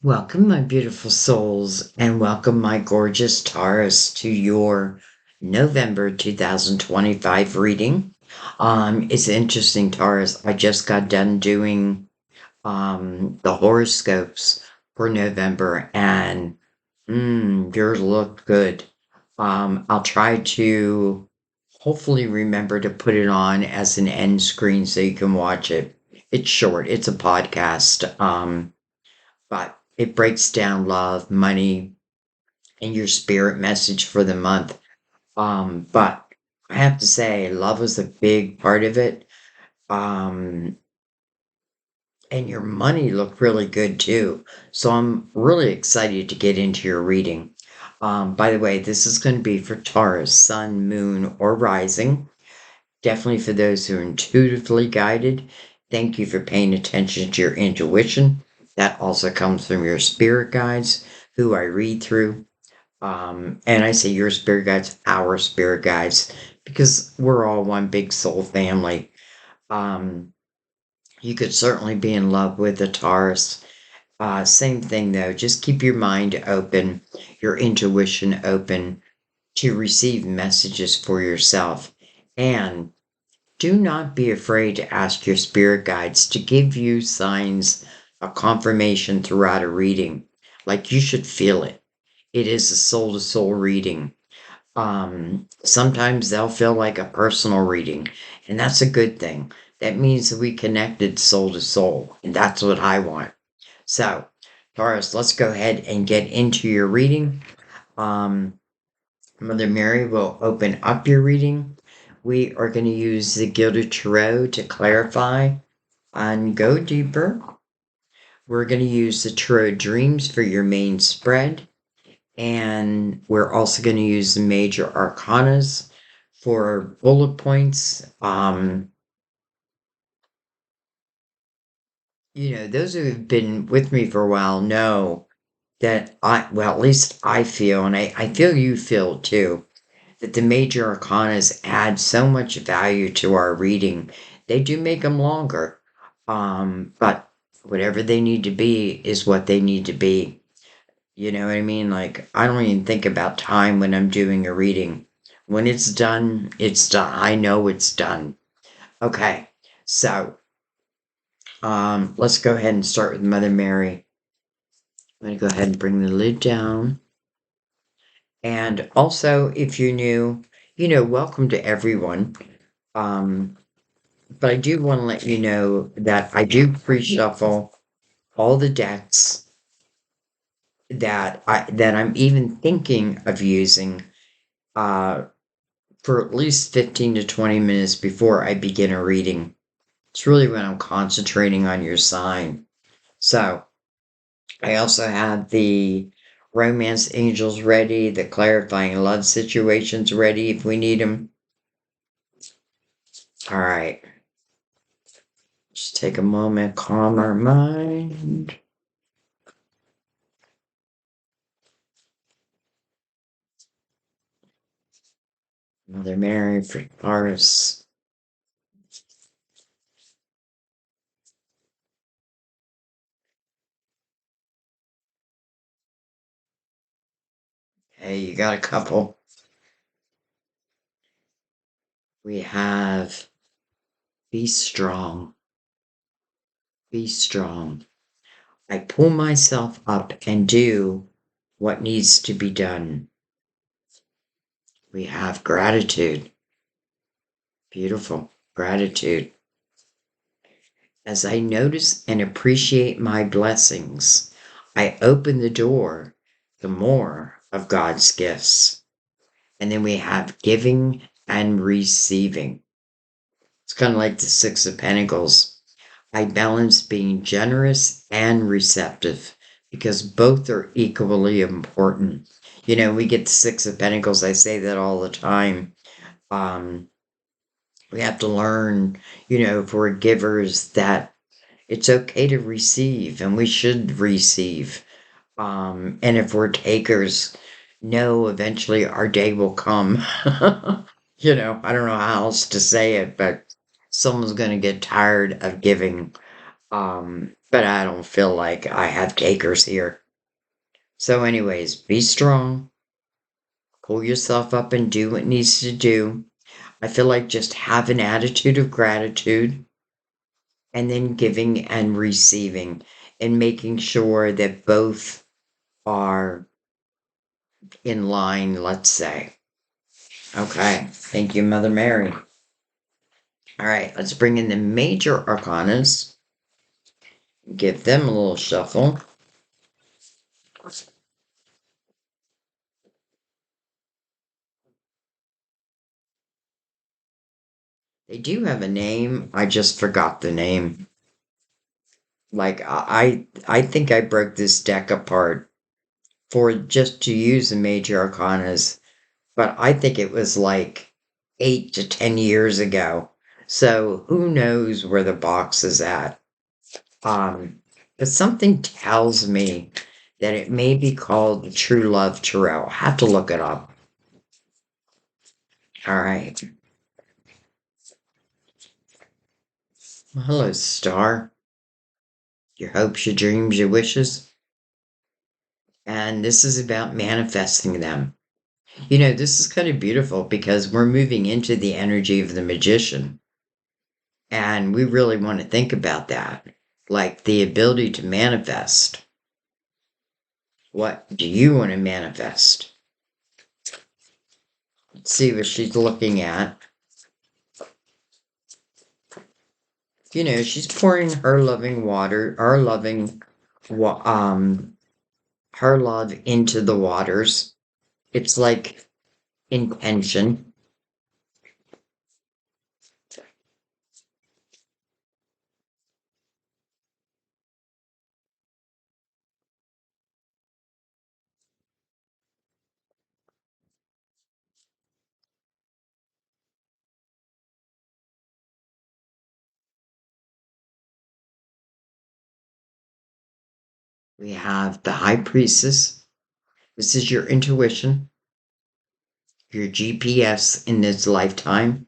Welcome, my beautiful souls, and welcome, my gorgeous Taurus, to your November 2025 reading. It's interesting, Taurus. I just got done doing the horoscopes for November, and yours looked good. I'll try to hopefully remember to put it on as an end screen so you can watch it. It's short. It's a podcast. But it breaks down love, money, and your spirit message for the month. But I have to say, love was a big part of it. Um, and your money looked really good too. So I'm really excited to get into your reading. By the way, this is going to be for Taurus, Sun, Moon, or Rising. Definitely for those who are intuitively guided. Thank you for paying attention to your intuition. That also comes from your spirit guides, who I read through. And I say your spirit guides, our spirit guides, because we're all one big soul family. Um, you could certainly be in love with a Taurus. Same thing though, just keep your mind open, your intuition open to receive messages for yourself. And do not be afraid to ask your spirit guides to give you signs of confirmation throughout a reading. Like you should feel it. It is a soul to soul reading. Sometimes they'll feel like a personal reading, and that's a good thing. That means that we connected soul to soul, and that's what I want. So, Taurus, let's go ahead and get into your reading. Um, Mother Mary will open up your reading. We are going to use the Gilded Tarot to clarify and go deeper. We're going to use the Tarot Dreams for your main spread. And we're also going to use the major arcanas for bullet points. Those who have been with me for a while know that at least I feel, and I feel you feel too, that the major arcanas add so much value to our reading. They do make them longer, but whatever they need to be is what they need to be. You know what I mean? Like, I don't even think about time when I'm doing a reading. When it's done, it's done. I know it's done. Okay, so let's go ahead and start with Mother Mary. I'm going to go ahead and bring the lid down. And also, if you're new, welcome to everyone. Um, but I do want to let you know that I do pre-shuffle all the decks that I'm even thinking of using uh, for at least 15 to 20 minutes before I begin a reading. It's really when I'm concentrating on your sign. So I also have the romance angels ready, the clarifying love situations ready if we need them. All right. Just take a moment, calm our mind. Mother Mary for Taurus. Hey, you got a couple. We have be strong. Be strong. I pull myself up and do what needs to be done. We have gratitude. Beautiful. Gratitude. As I notice and appreciate my blessings, I open the door to more of God's gifts. And then we have giving and receiving. It's kind of like the Six of Pentacles. I balance being generous and receptive because both are equally important. We get the Six of Pentacles. I say that all the time. We have to learn, if we're givers, that it's okay to receive and we should receive. And if we're takers, no, eventually our day will come. I don't know how else to say it, but someone's going to get tired of giving. But I don't feel like I have takers here. So anyways, be strong, pull yourself up and do what needs to do. I feel like just have an attitude of gratitude and then giving and receiving and making sure that both are in line, let's say. Okay. Thank you, Mother Mary. All right, let's bring in the major arcanas. Give them a little shuffle. They do have a name. I just forgot the name. Like I think I broke this deck apart for just to use the major arcanas, but I think it was like 8 to 10 years ago. So who knows where the box is at? Um, but something tells me that it may be called the True Love Tarot. I'll have to look it up. All right. Well, hello, Star. Your hopes, your dreams, your wishes. And this is about manifesting them. You know, this is kind of beautiful because we're moving into the energy of the magician. And we really want to think about that. Like the ability to manifest. What do you want to manifest? Let's see what she's looking at. You know, she's pouring her loving water, her love into the waters. It's like intention. We have the high priestess. This is your intuition, your GPS in this lifetime,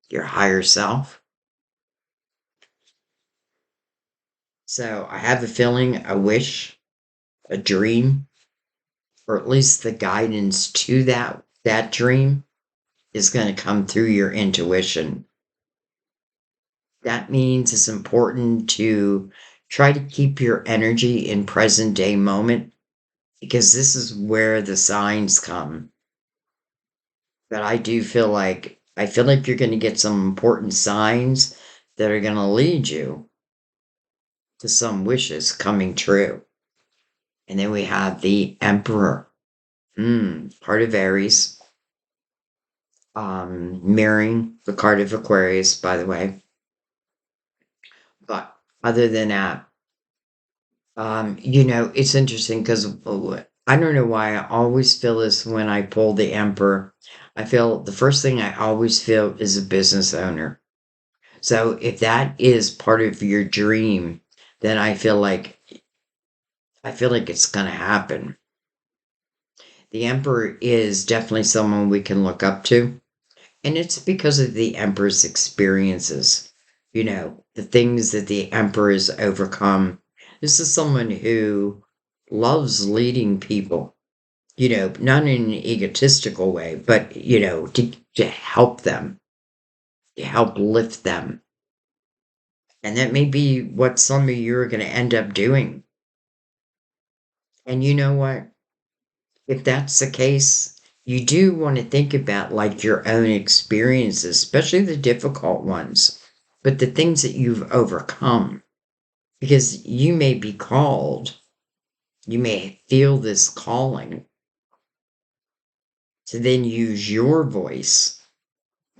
your higher self. So I have a feeling, a wish, a dream, or at least the guidance to that dream is going to come through your intuition. That means it's important to try to keep your energy in present day moment because this is where the signs come. But I feel like you're going to get some important signs that are going to lead you to some wishes coming true. And then we have the Emperor, part of Aries, mirroring the card of Aquarius, by the way. But other than that, you know, it's interesting because I don't know why I always feel this when I pull the Emperor. I feel the first thing I always feel is a business owner. So if that is part of your dream, then I feel like it's going to happen. The Emperor is definitely someone we can look up to, and it's because of the Emperor's experiences. You know, the things that the Emperor has overcome. This is someone who loves leading people, you know, not in an egotistical way, but, you know, to help them, to help lift them. And that may be what some of you are going to end up doing. And you know what? If that's the case, you do want to think about like your own experiences, especially the difficult ones, but the things that you've overcome. Because you may be called, you may feel this calling to then use your voice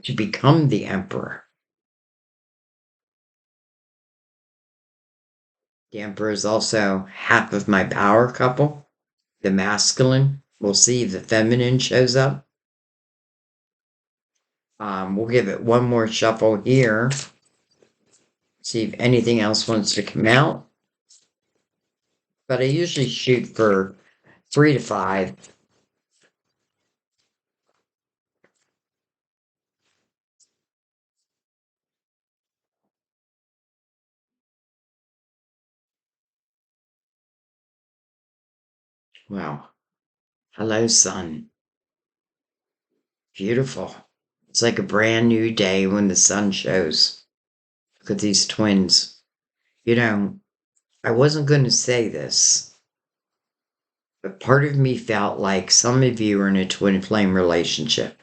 to become the emperor. The emperor is also half of my power couple, the masculine. We'll see if the feminine shows up. We'll give it one more shuffle here. See if anything else wants to come out. But I usually shoot for 3 to 5. Wow. Hello, sun. Beautiful. It's like a brand new day when the sun shows. Look at these twins. You know, I wasn't going to say this, but part of me felt like some of you are in a twin flame relationship.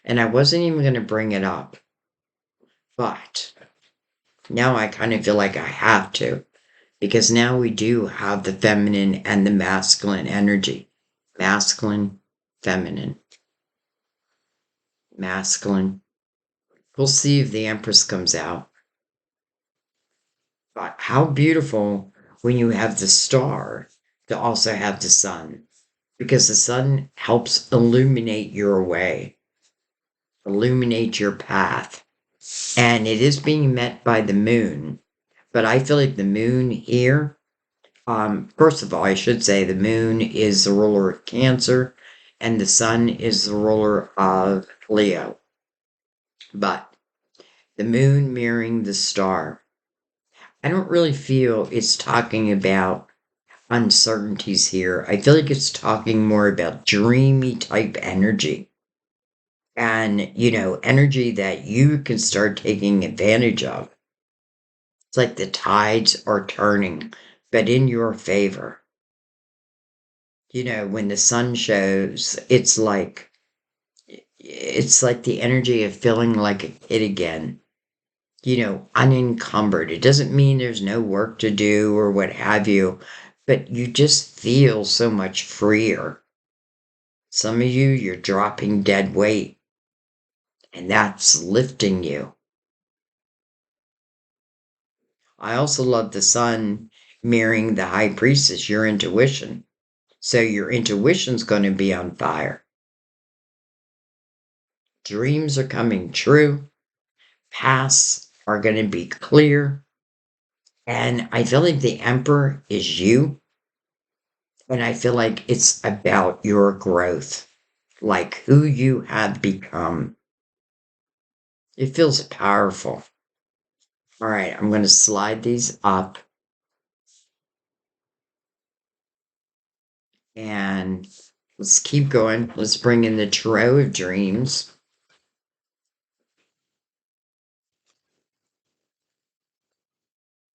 And I wasn't even going to bring it up, but now I kind of feel like I have to, because now we do have the feminine and the masculine energy. Masculine, feminine, masculine. We'll see if the Empress comes out. But how beautiful when you have the star to also have the sun, because the sun helps illuminate your way, illuminate your path. And it is being met by the moon. But I feel like the moon here, first of all, I should say the moon is the ruler of Cancer and the sun is the ruler of Leo. But the moon mirroring the star, I don't really feel it's talking about uncertainties here. I feel like it's talking more about dreamy type energy and, energy that you can start taking advantage of. It's like the tides are turning, but in your favor. When the sun shows, it's like the energy of feeling like a kid again, unencumbered. It doesn't mean there's no work to do or what have you, but you just feel so much freer. Some of you, you're dropping dead weight, and that's lifting you. I also love the sun mirroring the high priestess, your intuition. So your intuition's going to be on fire. Dreams are coming true. Paths are going to be clear. And I feel like the Emperor is you. And I feel like it's about your growth, like who you have become. It feels powerful. All right, I'm going to slide these up. And let's keep going. Let's bring in the Tarot of Dreams.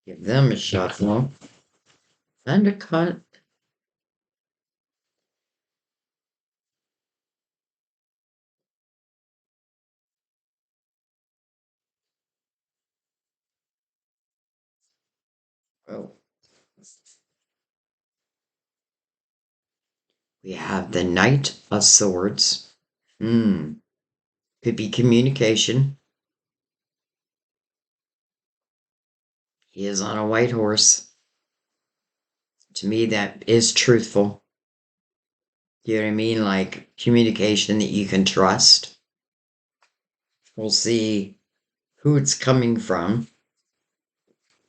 Give them a shuffle. Undercut. Oh, we have the Knight of Swords. Could be communication. He is on a white horse. To me, that is truthful. You know what I mean? Like communication that you can trust. We'll see who it's coming from.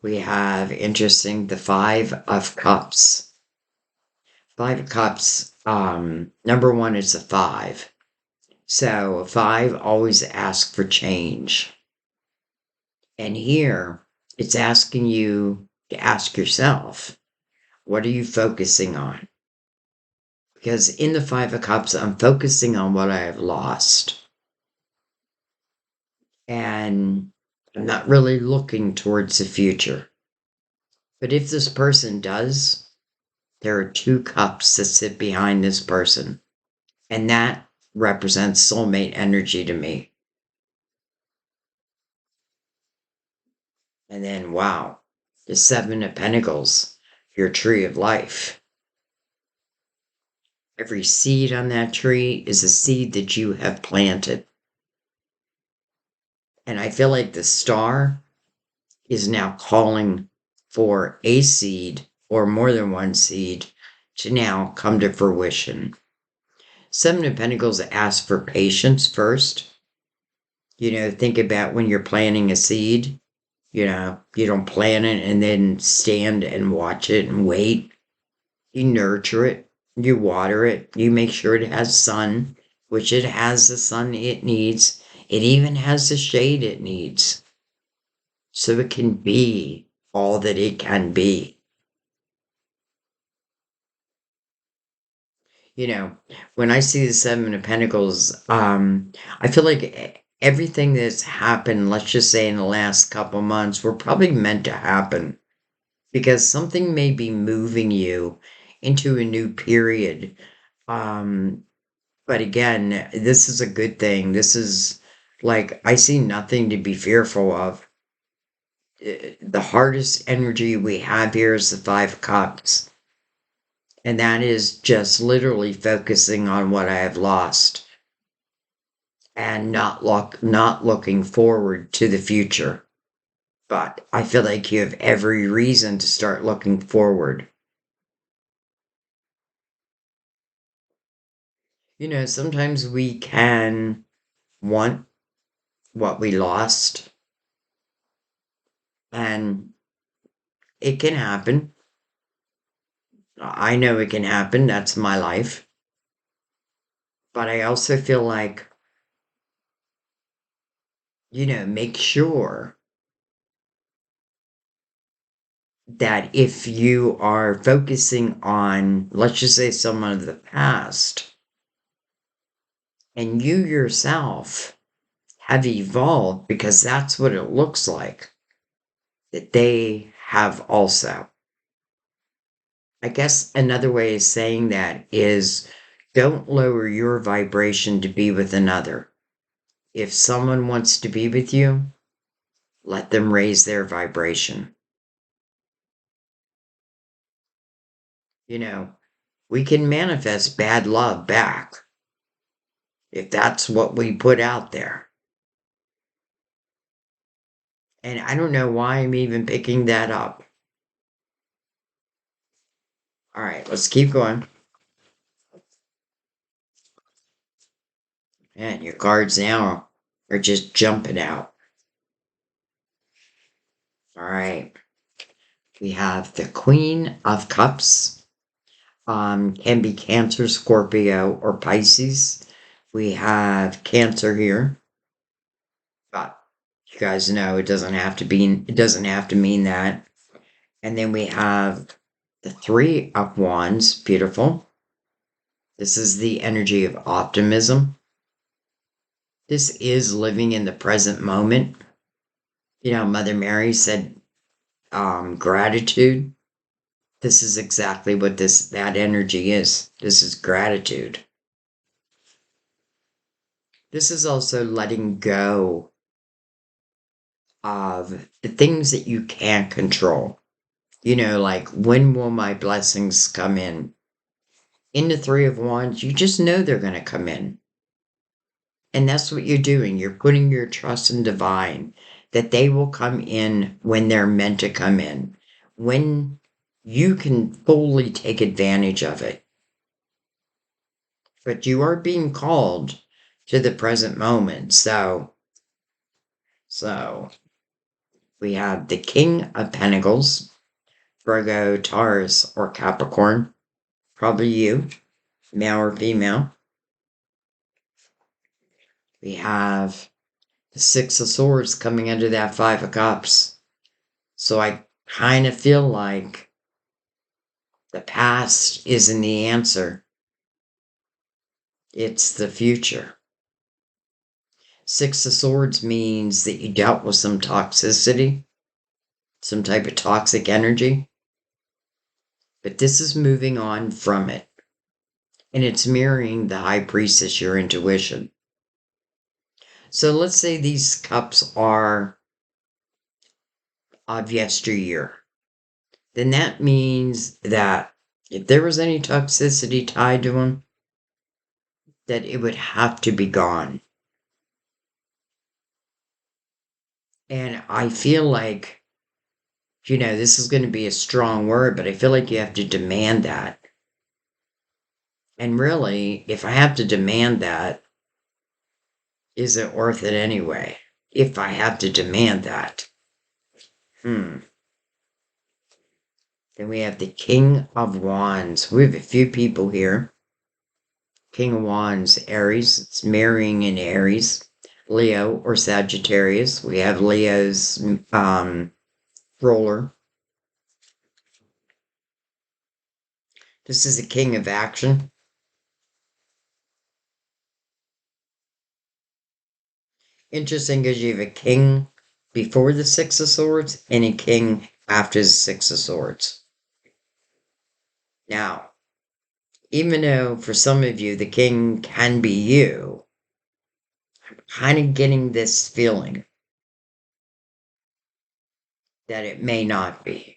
We have, interesting, the Five of Cups. Five of Cups, number one is a five. So a five always asks for change. And here, it's asking you to ask yourself, what are you focusing on? Because in the Five of Cups, I'm focusing on what I have lost. And I'm not really looking towards the future. But if this person does, there are two cups that sit behind this person. And that represents soulmate energy to me. And then, wow, the Seven of Pentacles, your tree of life. Every seed on that tree is a seed that you have planted. And I feel like the star is now calling for a seed or more than one seed to now come to fruition. Seven of Pentacles asks for patience first. Think about when you're planting a seed. You don't plant it and then stand and watch it and wait. You nurture it, you water it, you make sure it has sun, which it has the sun it needs. It even has the shade it needs. So it can be all that it can be. You know, when I see the Seven of Pentacles, I feel like everything that's happened, let's just say in the last couple months, were probably meant to happen because something may be moving you into a new period. Um, but again, this is a good thing. This is like, I see nothing to be fearful of. The hardest energy we have here is the Five of Cups. And that is just literally focusing on what I have lost and not looking forward to the future. But I feel like you have every reason to start looking forward. You know, sometimes we can want what we lost, and it can happen. I know it can happen. That's my life. But I also feel like, make sure that if you are focusing on, let's just say, someone of the past, and you yourself have evolved because that's what it looks like, that they have also. I guess another way of saying that is don't lower your vibration to be with another. If someone wants to be with you, let them raise their vibration. You know, we can manifest bad love back if that's what we put out there. And I don't know why I'm even picking that up. All right, let's keep going. And your cards now are just jumping out. All right. We have the Queen of Cups. Can be Cancer, Scorpio, or Pisces. We have Cancer here. But you guys know it doesn't have to mean that. And then we have the Three of Wands. Beautiful. This is the energy of optimism. This is living in the present moment. Mother Mary said gratitude. This is exactly what that energy is. This is gratitude. This is also letting go of the things that you can't control. Like when will my blessings come in? In the Three of Wands, you just know they're going to come in. And that's what you're doing. You're putting your trust in divine, that they will come in when they're meant to come in, when you can fully take advantage of it. But you are being called to the present moment. So we have the King of Pentacles, Virgo, Taurus, or Capricorn. Probably you, male or female. We have the Six of Swords coming under that Five of Cups. So I kind of feel like the past isn't the answer. It's the future. Six of Swords means that you dealt with some toxicity, some type of toxic energy. But this is moving on from it. And it's mirroring the High Priestess, your intuition. So let's say these cups are of yesteryear. Then that means that if there was any toxicity tied to them, that it would have to be gone. And I feel like, this is going to be a strong word, but I feel like you have to demand that. And really, if I have to demand that, is it worth it anyway? If I have to demand that. Then we have the King of Wands. We have a few people here. King of Wands, Aries. It's marrying in Aries. Leo or Sagittarius. We have Leo's ruler. This is a king of action. Interesting because you have a king before the Six of Swords and a king after the Six of Swords. Now, even though for some of you the king can be you, I'm kind of getting this feeling that it may not be.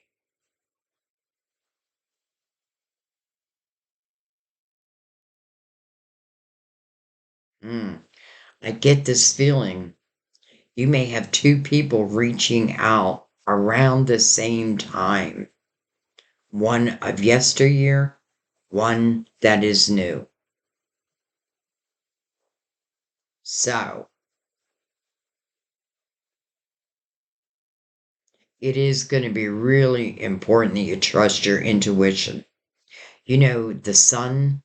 I get this feeling you may have two people reaching out around the same time. One of yesteryear, one that is new. So, it is going to be really important that you trust your intuition. You know, the sun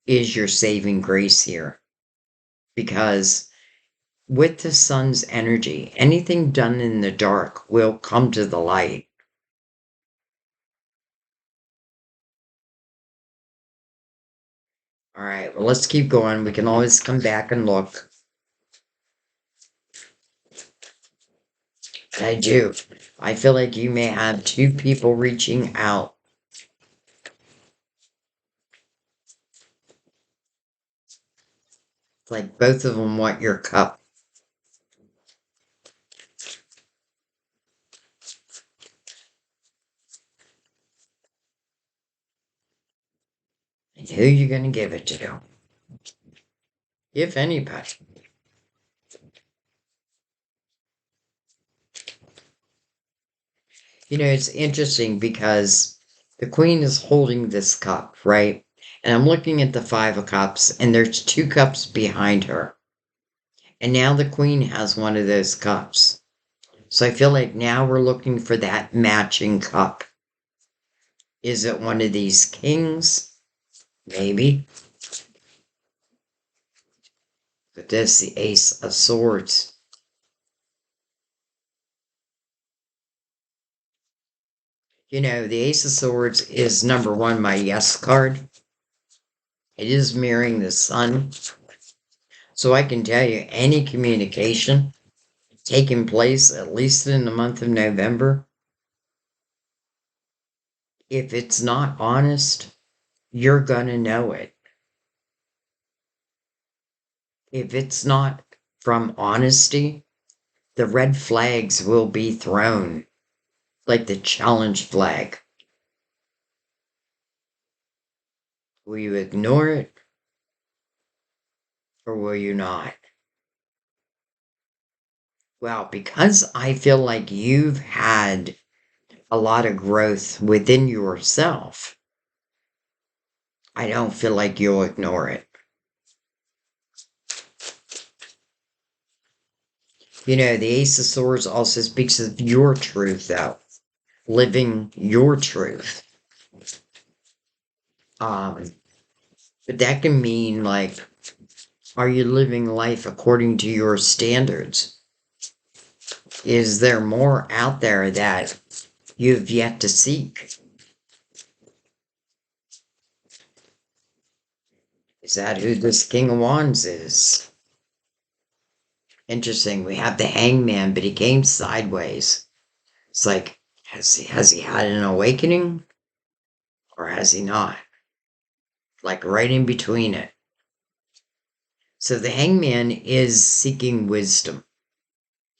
is your saving grace here because with the sun's energy, anything done in the dark will come to the light. All right, well, let's keep going. We can always come back and look. I do. I feel like you may have two people reaching out. Like both of them want your cup. And who you going to give it to? If anybody. You know, it's interesting because the queen is holding this cup, right? And I'm looking at the Five of Cups, and there's two cups behind her. And now the queen has one of those cups. So I feel like now we're looking for that matching cup. Is it one of these kings? Maybe. But this the Ace of Swords. You know, the Ace of Swords is number one, my yes card. It is mirroring the sun. So I can tell you any communication taking place, at least in the month of November, if it's not honest, you're going to know it. If it's not from honesty, the red flags will be thrown, like the challenge flag. Will you ignore it or will you not? Well, because I feel like you've had a lot of growth within yourself, I don't feel like you'll ignore it. You know, the Ace of Swords also speaks of your truth, though. Living your truth. But that can mean, like, are you living life according to your standards? Is there more out there that you've yet to seek? Is that who this King of Wands is? Interesting. We have the Hangman, but he came sideways. It's like, has he had an awakening? Or has he not? Like right in between it. So the Hangman is seeking wisdom.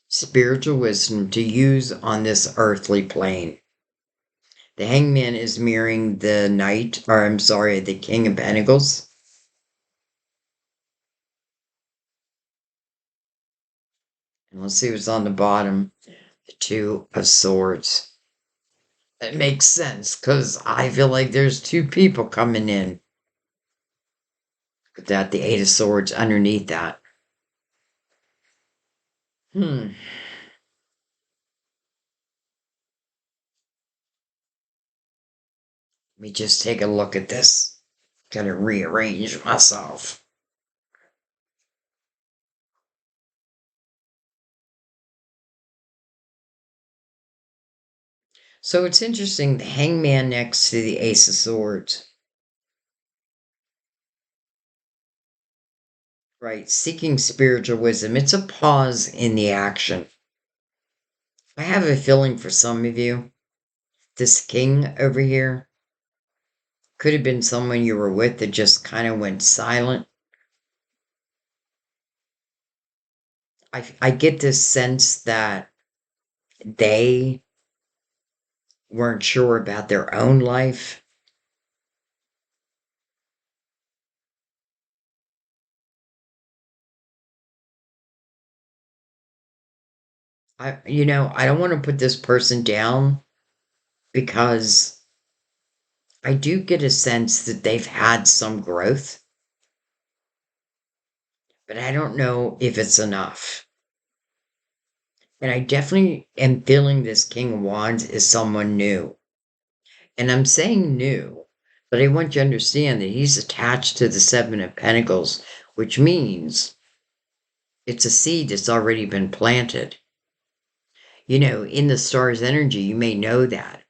Spiritual wisdom to use on this earthly plane. The Hangman is mirroring the Knight, or I'm sorry, the King of Pentacles. And let's see what's on the bottom. The Two of Swords. It makes sense, because I feel like there's two people coming in. With that, the Eight of Swords underneath that. Let me just take a look at this. Gotta rearrange myself. So it's interesting, the Hangman next to the Ace of Swords. Right. Seeking spiritual wisdom. It's a pause in the action. I have a feeling for some of you, this king over here could have been someone you were with that just kind of went silent. I get this sense that they weren't sure about their own life. I don't want to put this person down because I do get a sense that they've had some growth, but I don't know if it's enough. And I definitely am feeling this King of Wands is someone new. And I'm saying new, but I want you to understand that he's attached to the Seven of Pentacles, which means it's a seed that's already been planted. In the star's energy, you may know that.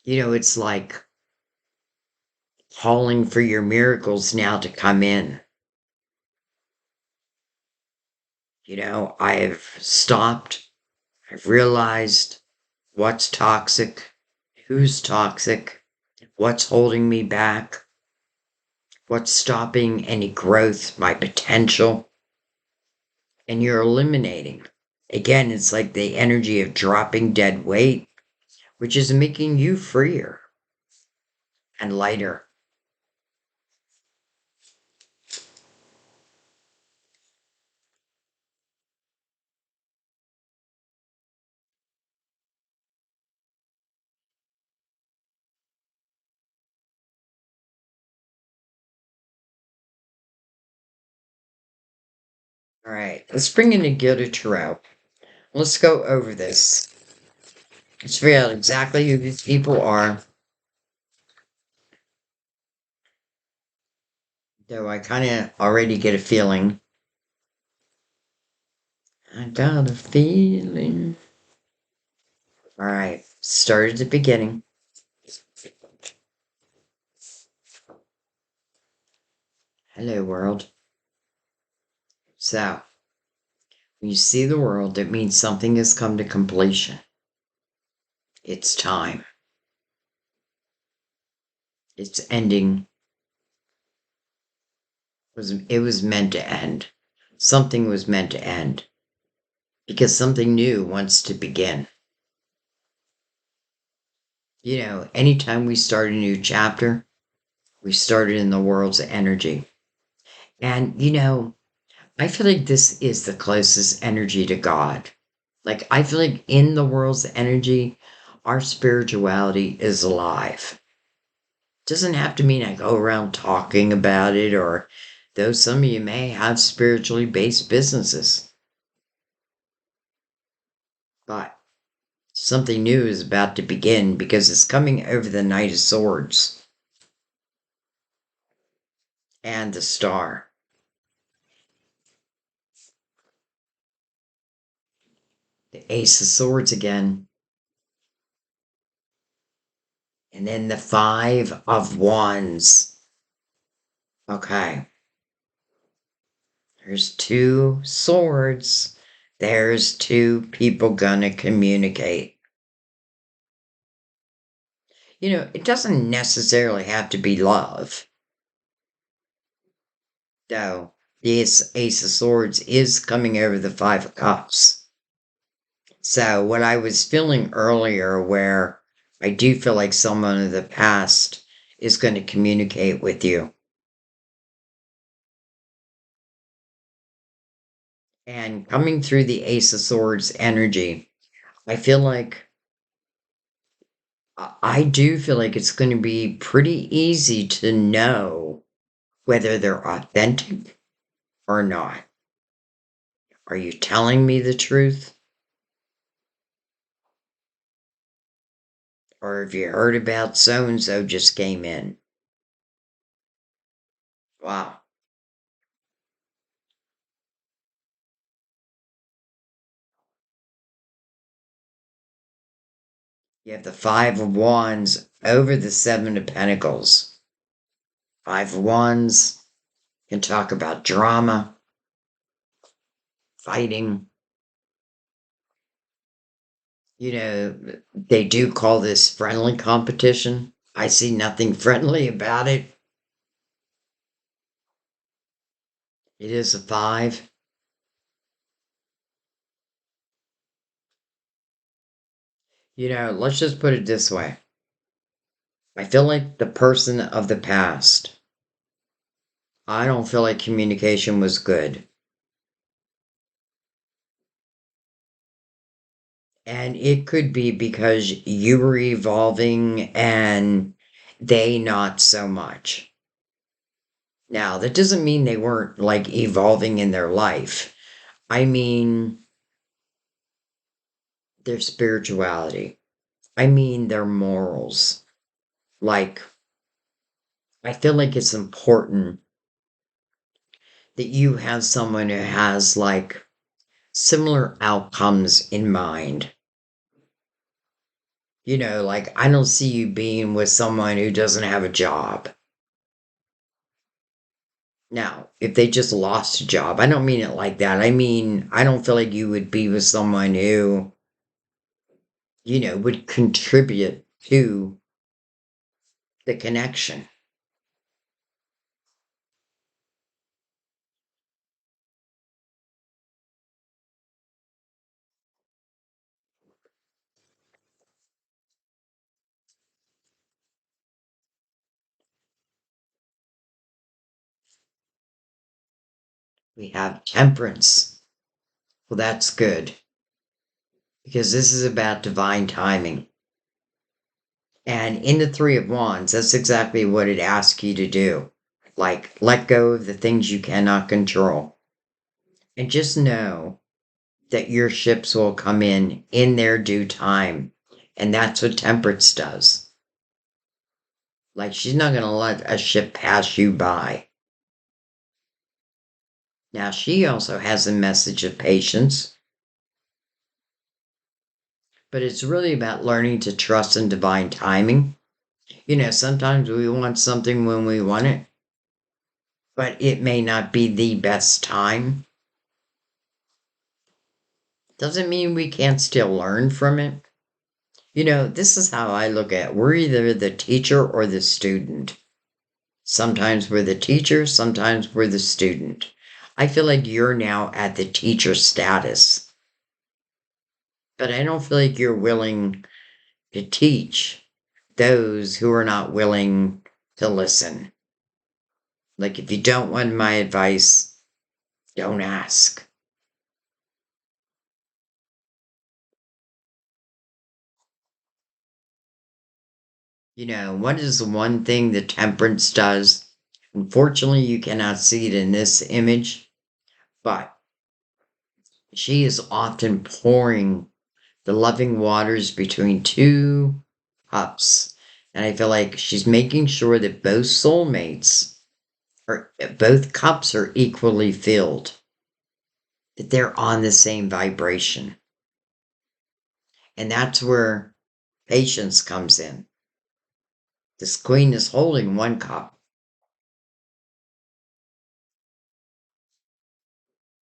It's like calling for your miracles now to come in. I've stopped. I've realized what's toxic, who's toxic, what's holding me back, what's stopping any growth, my potential, and you're eliminating. Again, it's like the energy of dropping dead weight, which is making you freer and lighter. All right, let's bring in the Gilded Tarot. Let's go over this. Let's figure out exactly who these people are. Though I kind of already get a feeling. I got a feeling. All right, start at the beginning. Hello, world. So, when you see the world, it means something has come to completion. It's time. It's ending. It was meant to end. Something was meant to end. Because something new wants to begin. Anytime we start a new chapter, we start it in the world's energy. And, I feel like this is the closest energy to God. Like, I feel like in the world's energy, our spirituality is alive. Doesn't have to mean I go around talking about it, or though some of you may have spiritually based businesses. But something new is about to begin because it's coming over the Knight of Swords and the Star. The Ace of Swords again. And then the Five of Wands. Okay. There's two swords. There's two people gonna communicate. It doesn't necessarily have to be love. Though this Ace of Swords is coming over the Five of Cups. So what I was feeling earlier, where I do feel like someone of the past is going to communicate with you. And coming through the Ace of Swords energy, I feel like I do feel like it's going to be pretty easy to know whether they're authentic or not. Are you telling me the truth? Or have you heard about so and so just came in? Wow. You have the Five of Wands over the Seven of Pentacles. Five of Wands, Can talk about drama, fighting. They do call this friendly competition. I see nothing friendly about it. It is a 5. Let's just put it this way. I feel like the person of the past, I don't feel like communication was good. And it could be because you were evolving and they not so much. Now, that doesn't mean they weren't like evolving in their life. I mean, their spirituality. I mean, their morals. Like, I feel like it's important that you have someone who has like similar outcomes in mind. Like I don't see you being with someone who doesn't have a job. Now, if they just lost a job, I don't mean it like that. I mean, I don't feel like you would be with someone who, would contribute to the connection. We have temperance. Well, that's good because this is about divine timing. And in the Three of Wands, that's exactly what it asks you to do. Like, let go of the things you cannot control. And just know that your ships will come in their due time. And that's what temperance does. Like, she's not going to let a ship pass you by. Now, she also has a message of patience, but it's really about learning to trust in divine timing. Sometimes we want something when we want it, but it may not be the best time. Doesn't mean we can't still learn from it. This is how I look at it. We're either the teacher or the student. Sometimes we're the teacher, sometimes we're the student. I feel like you're now at the teacher status, but I don't feel like you're willing to teach those who are not willing to listen. Like, if you don't want my advice, don't ask. What is the one thing that temperance does? Unfortunately, you cannot see it in this image, but she is often pouring the loving waters between two cups. And I feel like she's making sure that both soulmates or both cups are equally filled, that they're on the same vibration. And that's where patience comes in. This queen is holding one cup.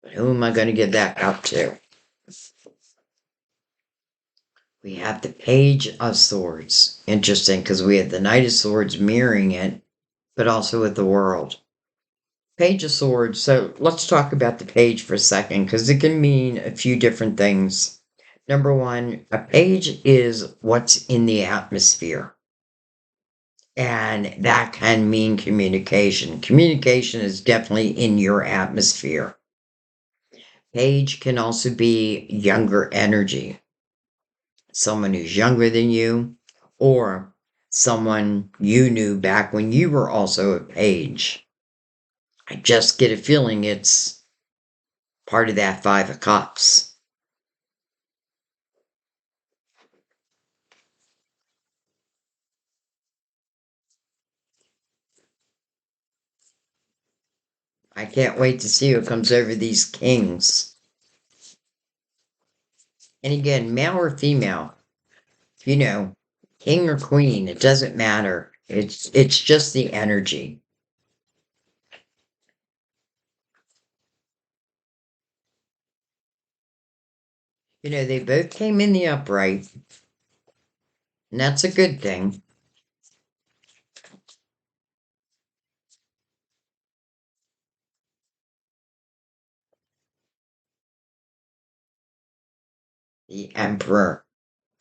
But who am I going to give that cup to? We have the Page of Swords. Interesting, because we have the Knight of Swords mirroring it, but also with the World. Page of Swords. So let's talk about the page for a second, because it can mean a few different things. Number one, a page is what's in the atmosphere. And that can mean communication. Communication is definitely in your atmosphere. Page can also be younger energy. Someone who's younger than you, or someone you knew back when you were also a page. I just get a feeling it's part of that Five of Cups. I can't wait to see what comes over these kings. And again, male or female, you know, king or queen, it doesn't matter. It's just the energy. They both came in the upright, and that's a good thing. The Emperor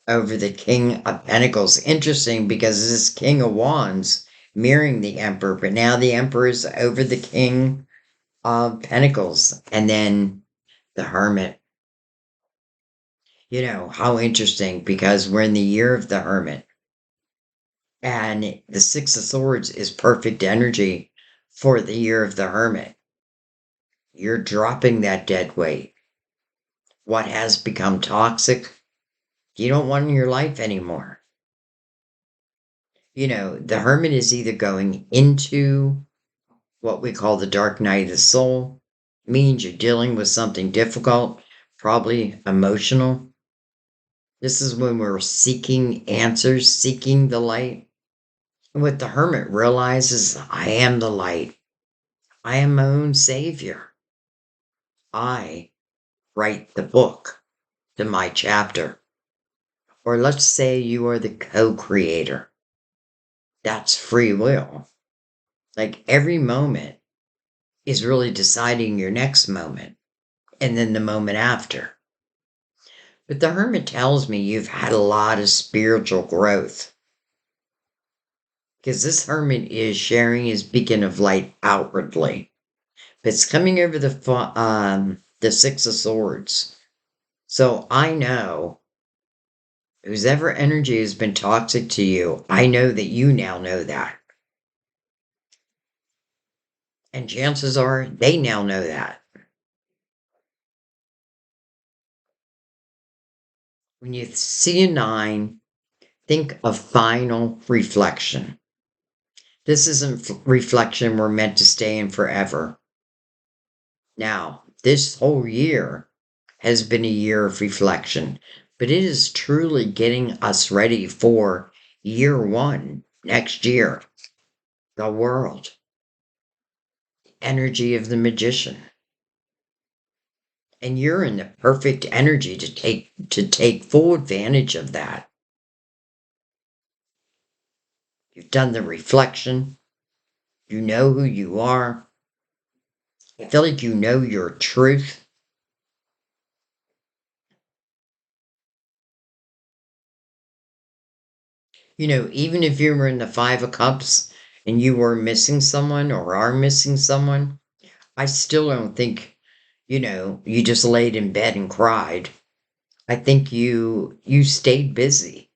over the King of Pentacles. Interesting because this King of Wands mirroring the Emperor, but now the Emperor is over the King of Pentacles. And then the Hermit. How interesting because we're in the year of the Hermit. And the Six of Swords is perfect energy for the year of the Hermit. You're dropping that dead weight. What has become toxic, you don't want in your life anymore. The Hermit is either going into what we call the dark night of the soul, means you're dealing with something difficult, probably emotional. This is when we're seeking answers, seeking the light. And what the Hermit realizes, I am the light. I am my own savior. I write the book to my chapter. Or let's say you are the co-creator. That's free will. Like every moment is really deciding your next moment and then the moment after. But the Hermit tells me you've had a lot of spiritual growth because this Hermit is sharing his beacon of light outwardly. But it's coming over the Six of Swords. So I know whose ever energy has been toxic to you, I know that you now know that. And chances are they now know that. When you see a nine, think of final reflection. This isn't reflection we're meant to stay in forever. Now, this whole year has been a year of reflection, but it is truly getting us ready for year one next year. The world, energy of the magician. And you're in the perfect energy to take full advantage of that. You've done the reflection. You know who you are. I feel like you know your truth. Even if you were in the Five of Cups and you were missing someone or are missing someone, I still don't think, you just laid in bed and cried. I think you stayed busy.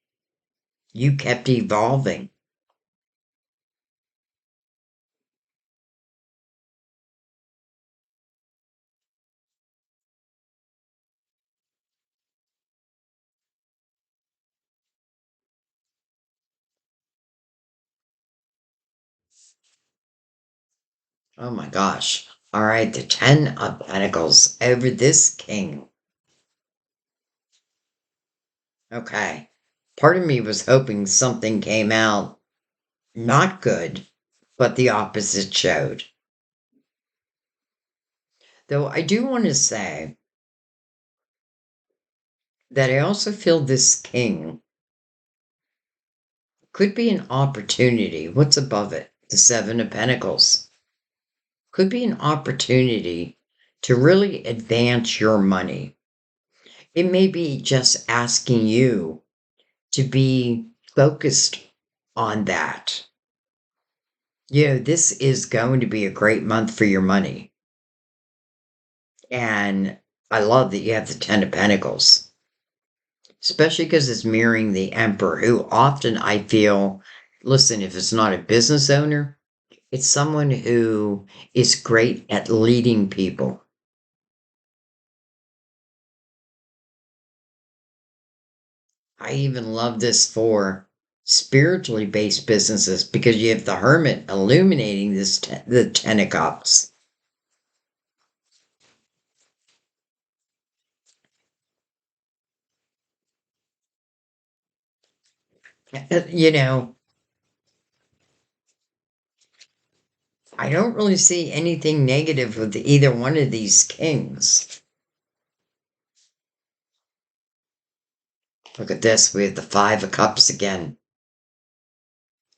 You kept evolving. Oh my gosh. All right, the Ten of Pentacles over this king. Okay. Part of me was hoping something came out not good, but the opposite showed. Though I do want to say that I also feel this king could be an opportunity. What's above it? The Seven of Pentacles. Could be an opportunity to really advance your money. It may be just asking you to be focused on that. This is going to be a great month for your money. And I love that you have the Ten of Pentacles, especially because it's mirroring the Emperor, who often I feel, listen, if it's not a business owner, it's someone who is great at leading people. I even love this for spiritually based businesses because you have the Hermit illuminating the Ten of Cups. You know, I don't really see anything negative with either one of these kings. Look at this. We have the Five of Cups again.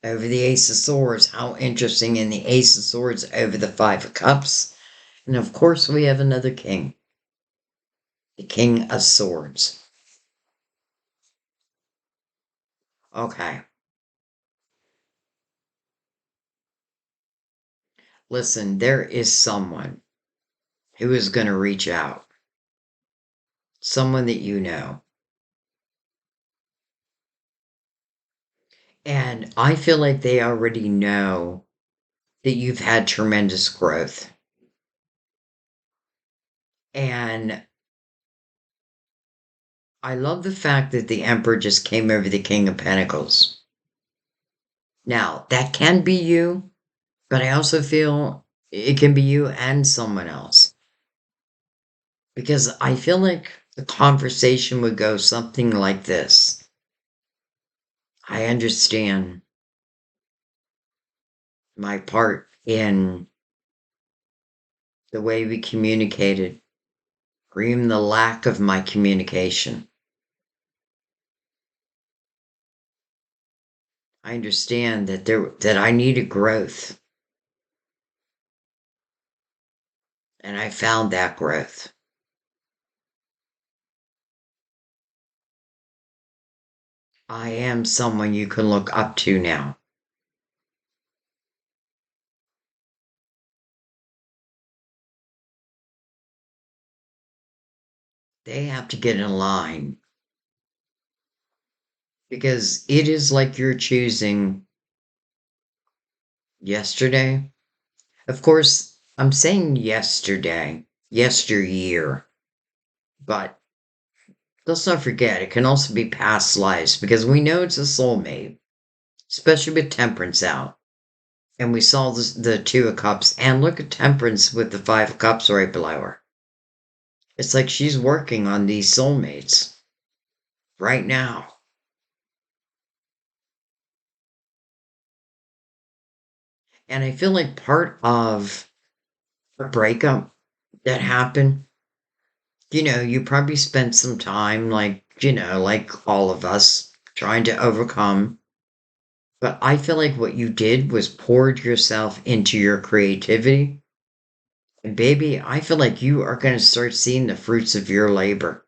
Over the Ace of Swords. How interesting. In the Ace of Swords over the Five of Cups. And of course, we have another king. The King of Swords. Okay. Listen, there is someone who is going to reach out. Someone that you know. And I feel like they already know that you've had tremendous growth. And I love the fact that the Emperor just came over the King of Pentacles. Now, that can be you, but I also feel it can be you and someone else. Because I feel like the conversation would go something like this. I understand my part in the way we communicated, or even the lack of my communication. I understand that I needed growth. And I found that growth. I am someone you can look up to now. They have to get in line because it is like you're choosing yesterday. Of course, I'm saying yesterday, yesteryear, but let's not forget it can also be past lives because we know it's a soulmate, especially with Temperance out. And we saw the Two of Cups, and look at Temperance with the Five of Cups right below her. It's like she's working on these soulmates right now. And I feel like part of a breakup that happened, you probably spent some time, like all of us, trying to overcome. But I feel like what you did was poured yourself into your creativity. And baby, I feel like you are going to start seeing the fruits of your labor.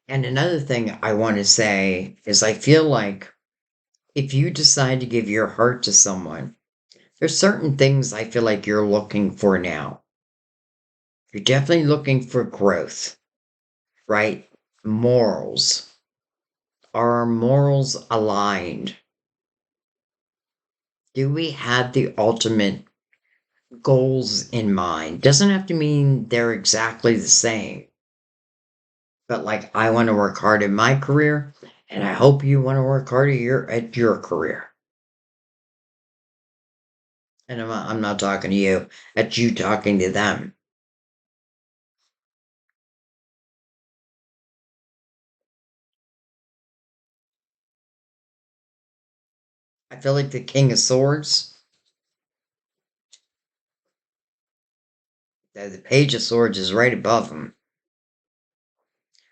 And another thing I want to say is I feel like if you decide to give your heart to someone, there's certain things I feel like you're looking for now. You're definitely looking for growth, right? Morals. Are our morals aligned? Do we have the ultimate goals in mind? Doesn't have to mean they're exactly the same. But like, I want to work hard in my career, and I hope you want to work hard at your career. And I'm not talking to you, at you talking to them. I feel like the King of Swords, the Page of Swords is right above him.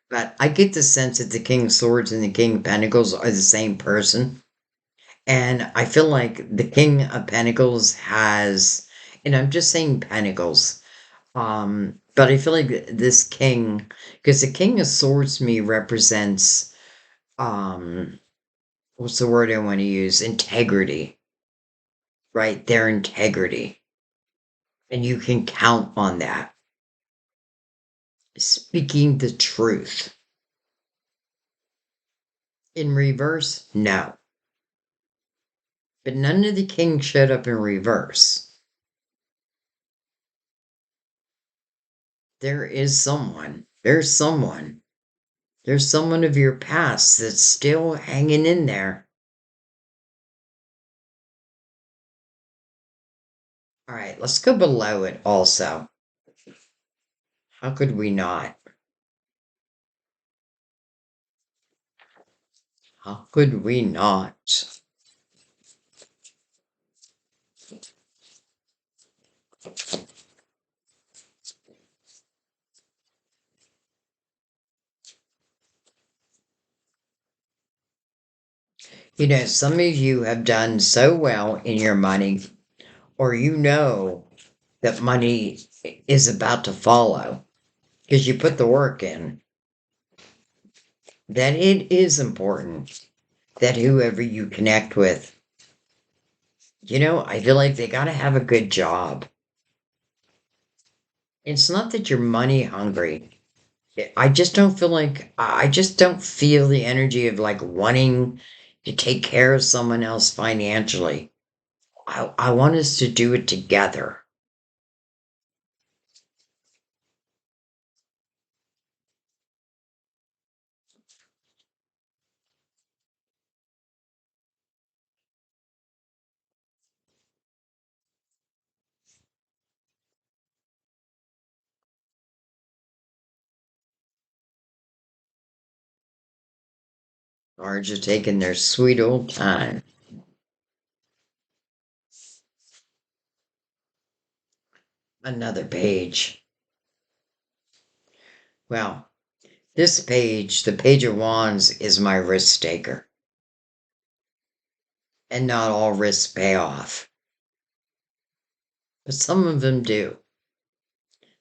But I get the sense that the King of Swords and the King of Pentacles are the same person. And I feel like the King of Pentacles has, and I'm just saying Pentacles, but I feel like this king, because the King of Swords to me represents, um, what's the word I want to use? Integrity, right? Their integrity. And you can count on that. Speaking the truth. In reverse, no. But none of the kings showed up in reverse. There is someone. There's someone. There's someone of your past that's still hanging in there. All right, let's go below it also. How could we not? How could we not? You know, some of you have done so well in your money, or you know that money is about to follow because you put the work in, that it is important that whoever you connect with, you know, I feel like they got to have a good job. It's not that you're money hungry. I just don't feel like, I just don't feel the energy of like wanting to take care of someone else financially. I want us to do it together. Cards are taking their sweet old time. Another page. Well, this page, the Page of Wands, is my risk taker. And not all risks pay off. But some of them do.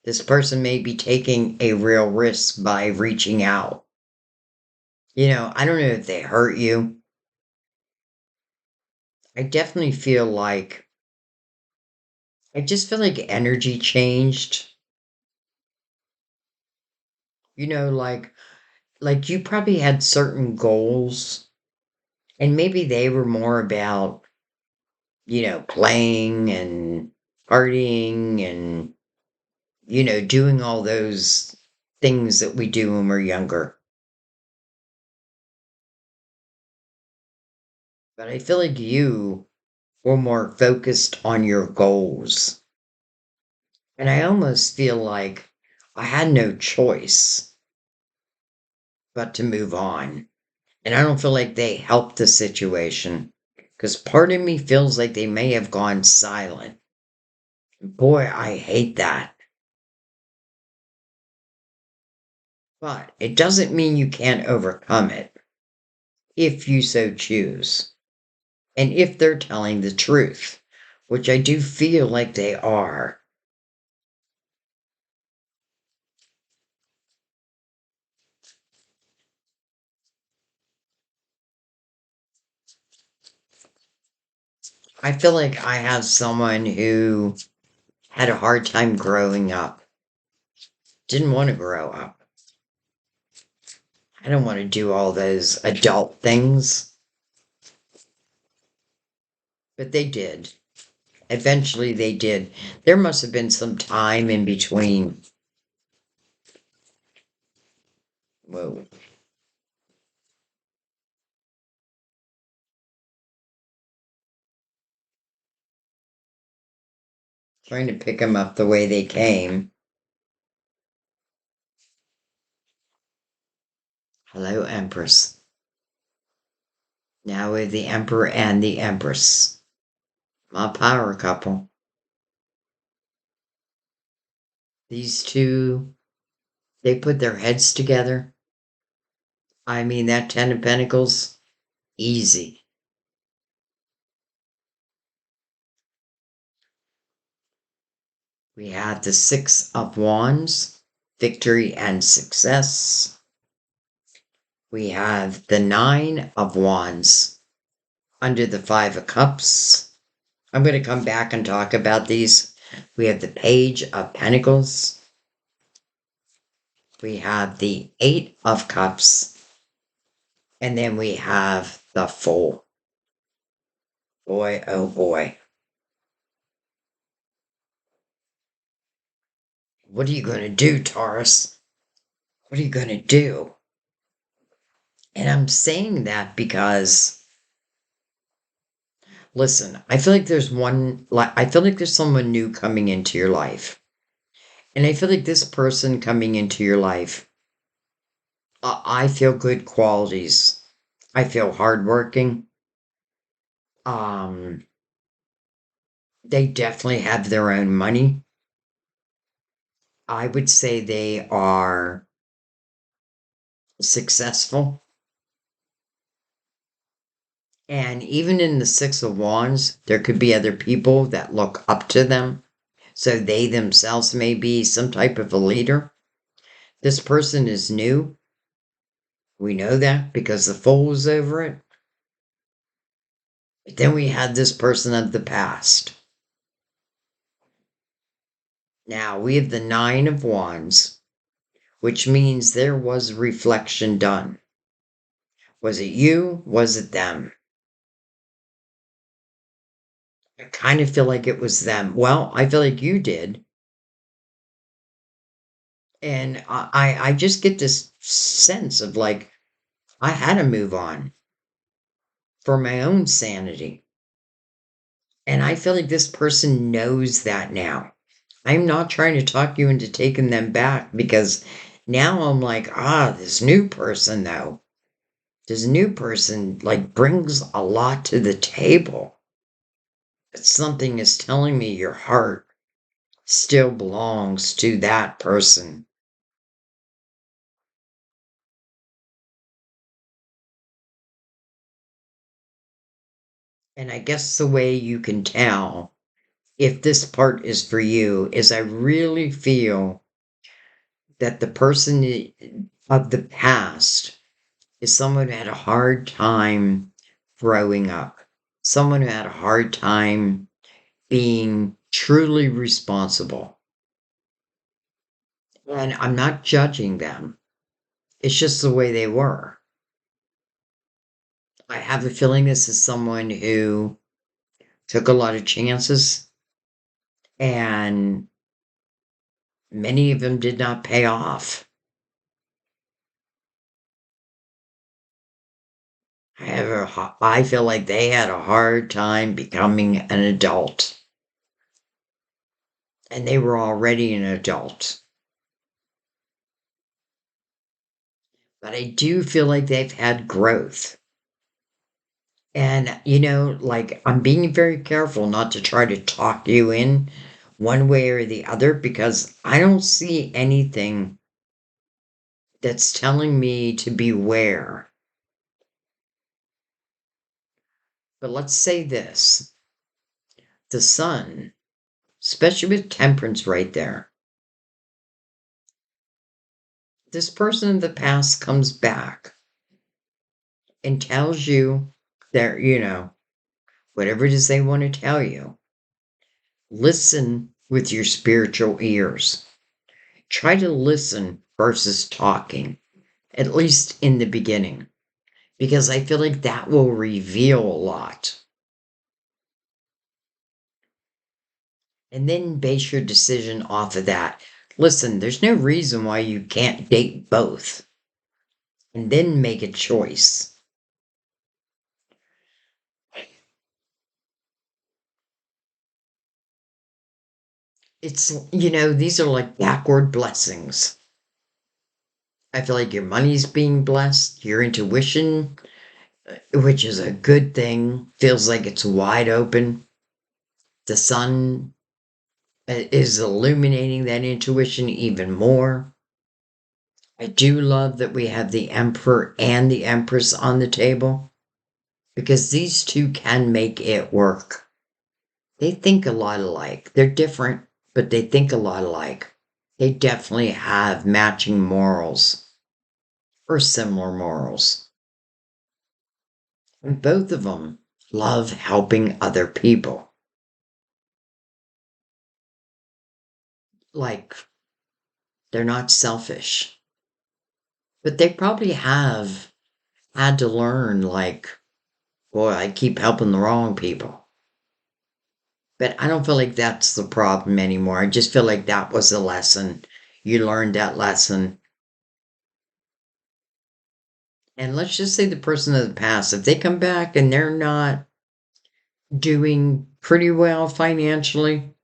This person may be taking a real risk by reaching out. You know, I don't know if they hurt you. I definitely feel like, I just feel like energy changed. You know, like you probably had certain goals and maybe they were more about, you know, playing and partying and, you know, doing all those things that we do when we're younger. But I feel like you were more focused on your goals. And I almost feel like I had no choice but to move on. And I don't feel like they helped the situation because part of me feels like they may have gone silent. Boy, I hate that. But it doesn't mean you can't overcome it if you so choose. And if they're telling the truth, which I do feel like they are. I feel like I have someone who had a hard time growing up, didn't want to grow up. I don't want to do all those adult things, but they did. Eventually, they did. There must have been some time in between. Whoa. Trying to pick them up the way they came. Hello, Empress. Now with the Emperor and the Empress. My power couple. These two, they put their heads together. I mean, that Ten of Pentacles, easy. We have the Six of Wands, victory and success. We have the Nine of Wands under the Five of Cups. I'm going to come back and talk about these. We have the Page of Pentacles. We have the Eight of Cups. And then we have the Fool. Boy, oh boy. What are you going to do, Taurus? What are you going to do? And I'm saying that because, listen, I feel like I feel like there's someone new coming into your life. And I feel like this person coming into your life, I feel good qualities. I feel hardworking. Um, they definitely have their own money. I would say they are successful. And even in the Six of Wands, there could be other people that look up to them. So they themselves may be some type of a leader. This person is new. We know that because the Fool was over it. But then we had this person of the past. Now we have the Nine of Wands, which means there was reflection done. Was it you? Was it them? I kind of feel like it was them. Well, I feel like you did. And I just get this sense of like, I had to move on for my own sanity. And I feel like this person knows that now. I'm not trying to talk you into taking them back because now I'm like, this new person though. This new person like brings a lot to the table. But something is telling me your heart still belongs to that person. And I guess the way you can tell if this part is for you is I really feel that the person of the past is someone who had a hard time growing up, someone who had a hard time being truly responsible. And I'm not judging them, it's just the way they were. I have a feeling this is someone who took a lot of chances and many of them did not pay off. I feel like they had a hard time becoming an adult. And they were already an adult. But I do feel like they've had growth. And, like I'm being very careful not to try to talk you in one way or the other because I don't see anything that's telling me to beware. But let's say this, the sun, especially with temperance right there, this person in the past comes back and tells you that, whatever it is they want to tell you, listen with your spiritual ears. Try to listen versus talking, at least in the beginning, because I feel like that will reveal a lot. And then base your decision off of that. Listen, there's no reason why you can't date both and then make a choice. It's, these are like backward blessings. I feel like your money's being blessed, your intuition, which is a good thing, feels like it's wide open. The sun is illuminating that intuition even more. I do love that we have the Emperor and the Empress on the table because these two can make it work. They think a lot alike. They're different, but they think a lot alike. They definitely have matching morals or similar morals. And both of them love helping other people. Like, they're not selfish. But they probably have had to learn, like, boy, I keep helping the wrong people. But I don't feel like that's the problem anymore. I just feel like that was a lesson. You learned that lesson. And let's just say the person of the past, if they come back and they're not doing pretty well financially,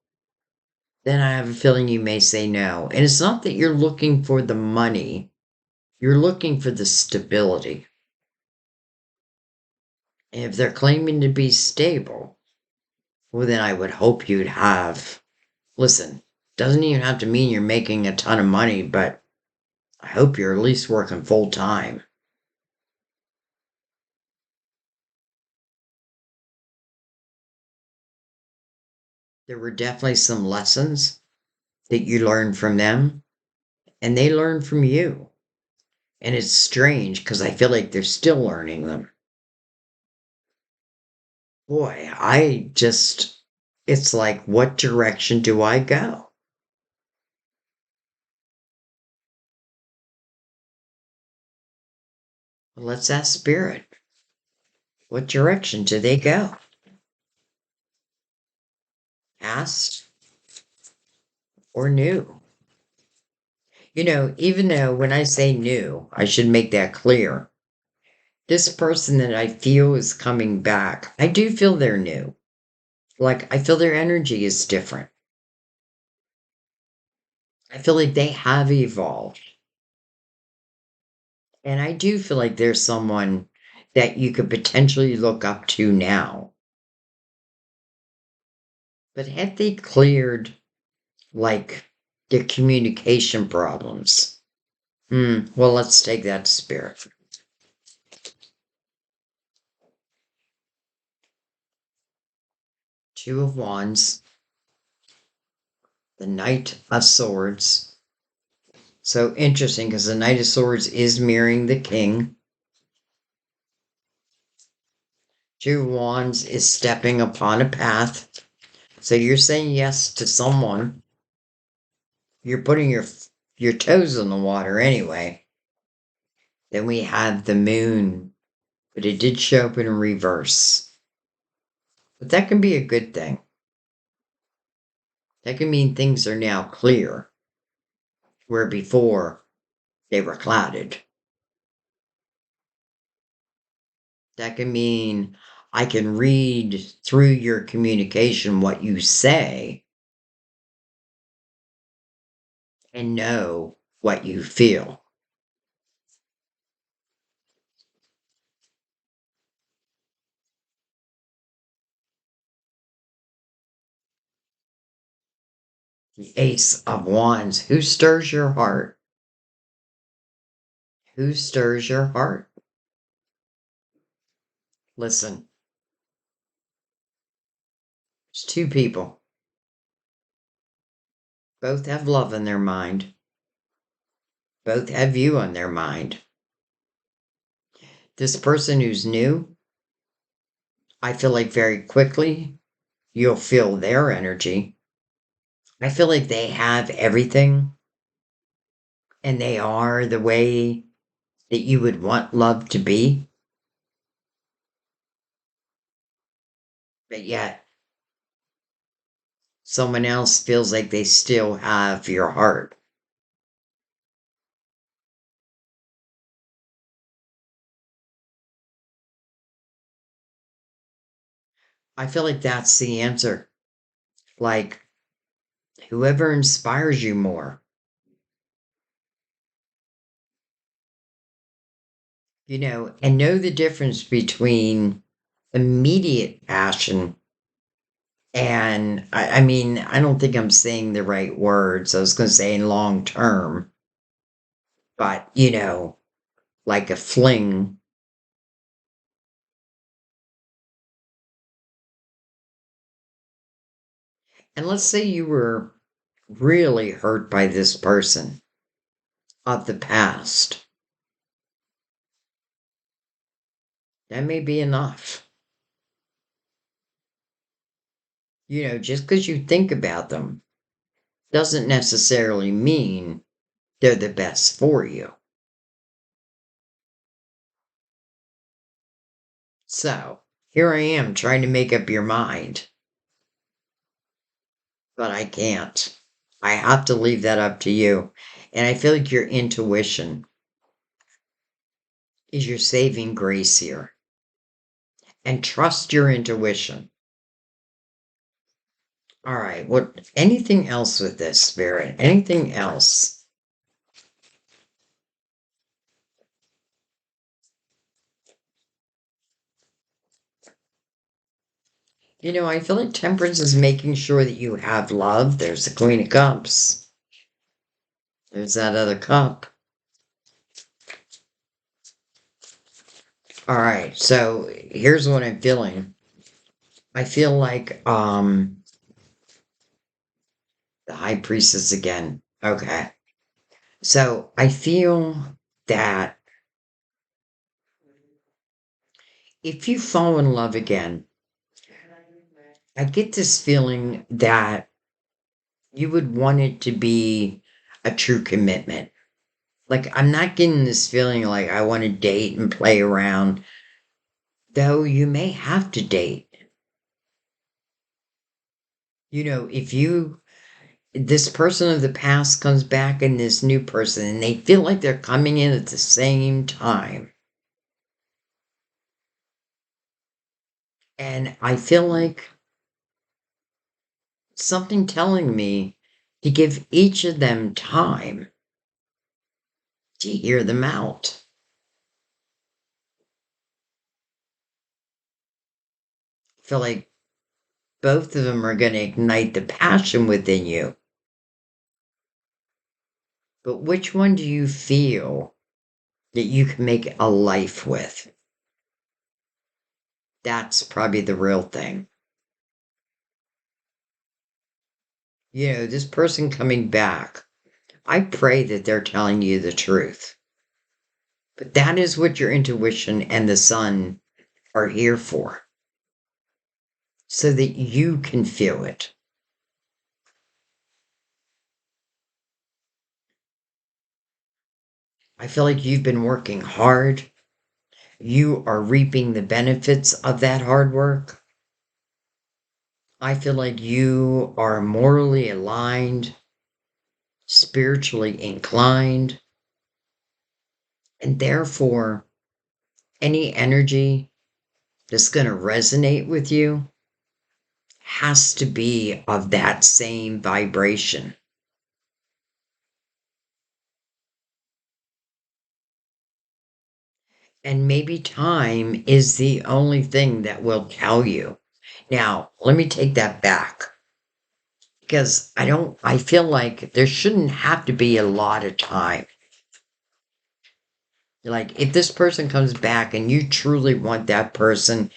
then I have a feeling you may say no. And it's not that you're looking for the money, you're looking for the stability. And if they're claiming to be stable, well, then I would hope you'd have, listen, doesn't even have to mean you're making a ton of money, but I hope you're at least working full time. There were definitely some lessons that you learned from them, and they learned from you. And it's strange because I feel like they're still learning them. Boy, it's like, what direction do I go? Well, let's ask Spirit. What direction do they go? Past or new? Even though when I say new, I should make that clear. This person that I feel is coming back, I do feel they're new. Like, I feel their energy is different. I feel like they have evolved. And I do feel like there's someone that you could potentially look up to now. But have they cleared, like, their communication problems? Well, let's take that to Spirit. Two of Wands, the Knight of Swords. So interesting because the Knight of Swords is mirroring the King. Two of Wands is stepping upon a path. So you're saying yes to someone. You're putting your toes in the water anyway. Then we have the Moon, but it did show up in reverse. But that can be a good thing. That can mean things are now clear, where before they were clouded. That can mean I can read through your communication what you say and know what you feel. The Ace of Wands. Who stirs your heart? Who stirs your heart? Listen, there's two people. Both have love in their mind. Both have you on their mind. This person who's new, I feel like very quickly you'll feel their energy. I feel like they have everything and they are the way that you would want love to be. But yet, someone else feels like they still have your heart. I feel like that's the answer. Like, whoever inspires you more, and know the difference between immediate passion and, I mean, I don't think I'm saying the right words. I was going to say in long term, but, like a fling. And let's say you were really hurt by this person of the past. That may be enough. Just because you think about them doesn't necessarily mean they're the best for you. So here I am trying to make up your mind, but I can't. I have to leave that up to you. And I feel like your intuition is your saving grace here. And trust your intuition. All right. Anything else with this, Spirit? Anything else? I feel like Temperance is making sure that you have love. There's the Queen of Cups. There's that other cup. All right. So here's what I'm feeling. I feel like The high priestess again. Okay. So I feel that if you fall in love again, I get this feeling that you would want it to be a true commitment. Like, I'm not getting this feeling like I want to date and play around, though you may have to date. If this person of the past comes back and this new person, and they feel like they're coming in at the same time. And I feel like something telling me to give each of them time to hear them out. I feel like both of them are going to ignite the passion within you. But which one do you feel that you can make a life with? That's probably the real thing. This person coming back, I pray that they're telling you the truth. But that is what your intuition and the sun are here for, so that you can feel it. I feel like you've been working hard. You are reaping the benefits of that hard work. I feel like you are morally aligned, spiritually inclined, and therefore, any energy that's going to resonate with you has to be of that same vibration. And maybe time is the only thing that will tell you. Now, let me take that back, because I feel like there shouldn't have to be a lot of time. Like, if this person comes back and you truly want that person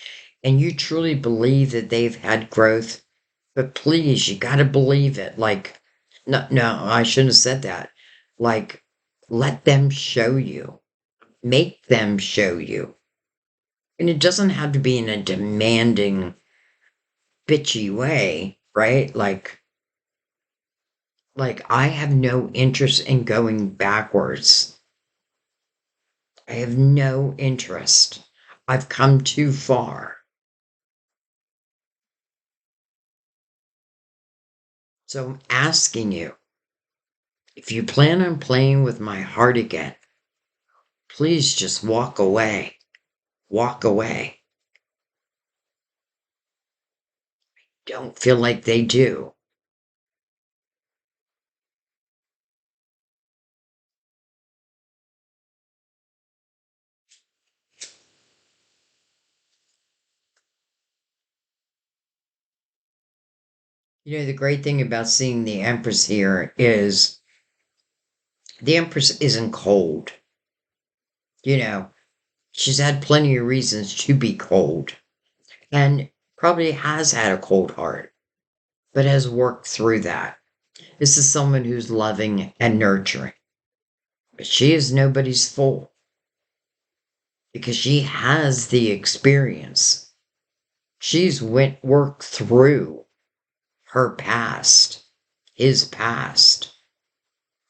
and you truly believe that they've had growth, but please, you got to believe it. Like, no, no, I shouldn't have said that. Like, let them show you, make them show you. And it doesn't have to be in a demanding, bitchy way, right? Like I have no interest in going backwards. I have no interest. I've come too far. So I'm asking you, if you plan on playing with my heart again, please just walk away. Walk away. Don't feel like they do. The great thing about seeing the Empress here is the Empress isn't cold. You know, she's had plenty of reasons to be cold and probably has had a cold heart, but has worked through that. This is someone who's loving and nurturing, but she is nobody's fool because she has the experience. She's worked through her past, his past,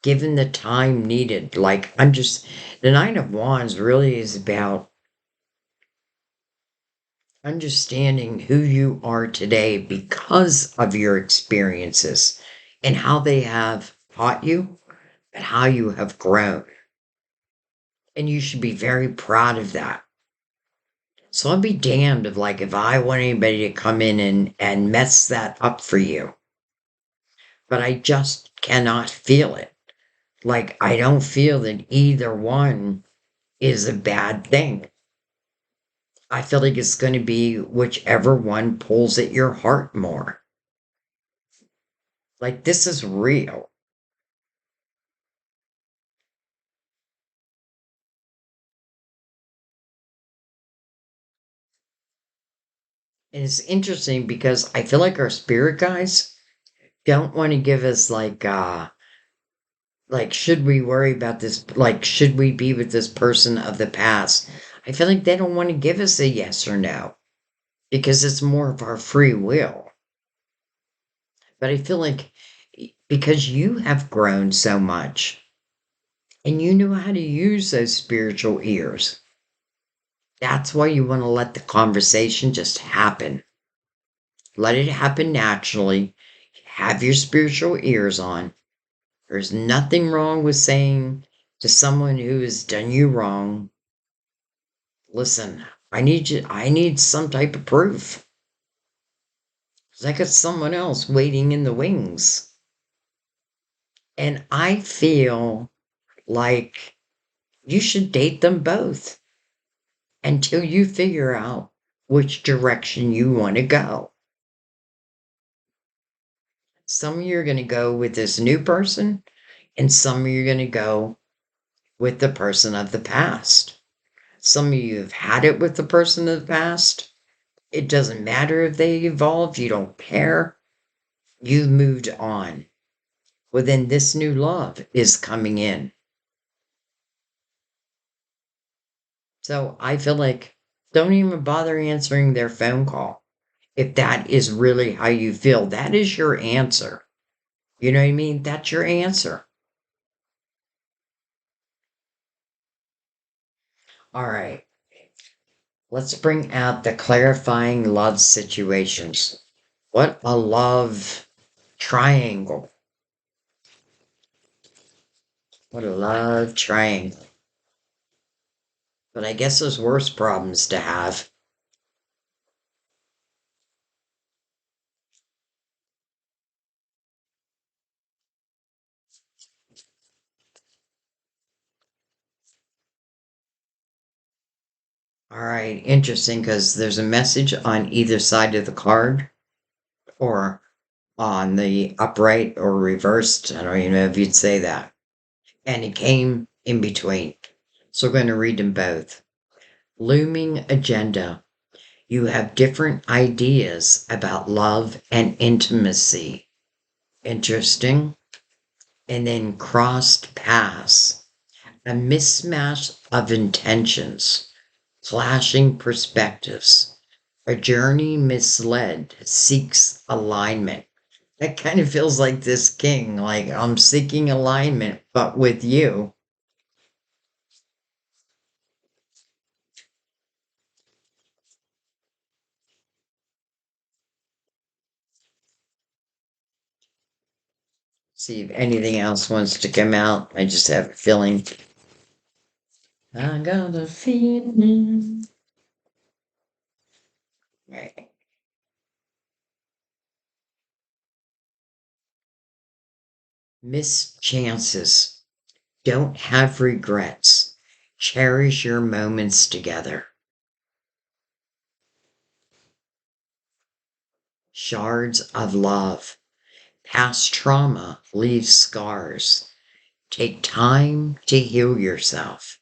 given the time needed. The Nine of Wands really is about understanding who you are today because of your experiences and how they have taught you and how you have grown. And you should be very proud of that. So I'll be damned if I want anybody to come in and mess that up for you. But I just cannot feel it. Like, I don't feel that either one is a bad thing. I feel like it's going to be whichever one pulls at your heart more. Like, this is real. And it's interesting because I feel like our spirit guides, don't want to give us like, should we worry about this? Like, should we be with this person of the past? I feel like they don't want to give us a yes or no because it's more of our free will. But I feel like because you have grown so much and you know how to use those spiritual ears, that's why you want to let the conversation just happen. Let it happen naturally. Have your spiritual ears on. There's nothing wrong with saying to someone who has done you wrong, listen, I need some type of proof. Because I got someone else waiting in the wings. And I feel like you should date them both until you figure out which direction you want to go. Some of you are going to go with this new person, and some of you are going to go with the person of the past. Some of you have had it with the person of the past. It doesn't matter if they evolve, you don't care. You've moved on. Well, then this new love is coming in. So I feel like don't even bother answering their phone call. If that is really how you feel, that is your answer. You know what I mean? That's your answer. All right. Let's bring out the clarifying love situations. What a love triangle. What a love triangle. But I guess there's worse problems to have. All right, interesting because there's a message on either side of the card or on the upright or reversed. I don't even know if you'd say that. And it came in between. So we're going to read them both. Looming agenda. You have different ideas about love and intimacy. Interesting. And then crossed paths. A mismatch of intentions. Clashing perspectives. A journey misled seeks alignment. That kind of feels like this king, like I'm seeking alignment, but with you. See if anything else wants to come out. I just have a feeling. I got a feeling. Right. Missed chances. Don't have regrets. Cherish your moments together. Shards of love. Past trauma leaves scars. Take time to heal yourself.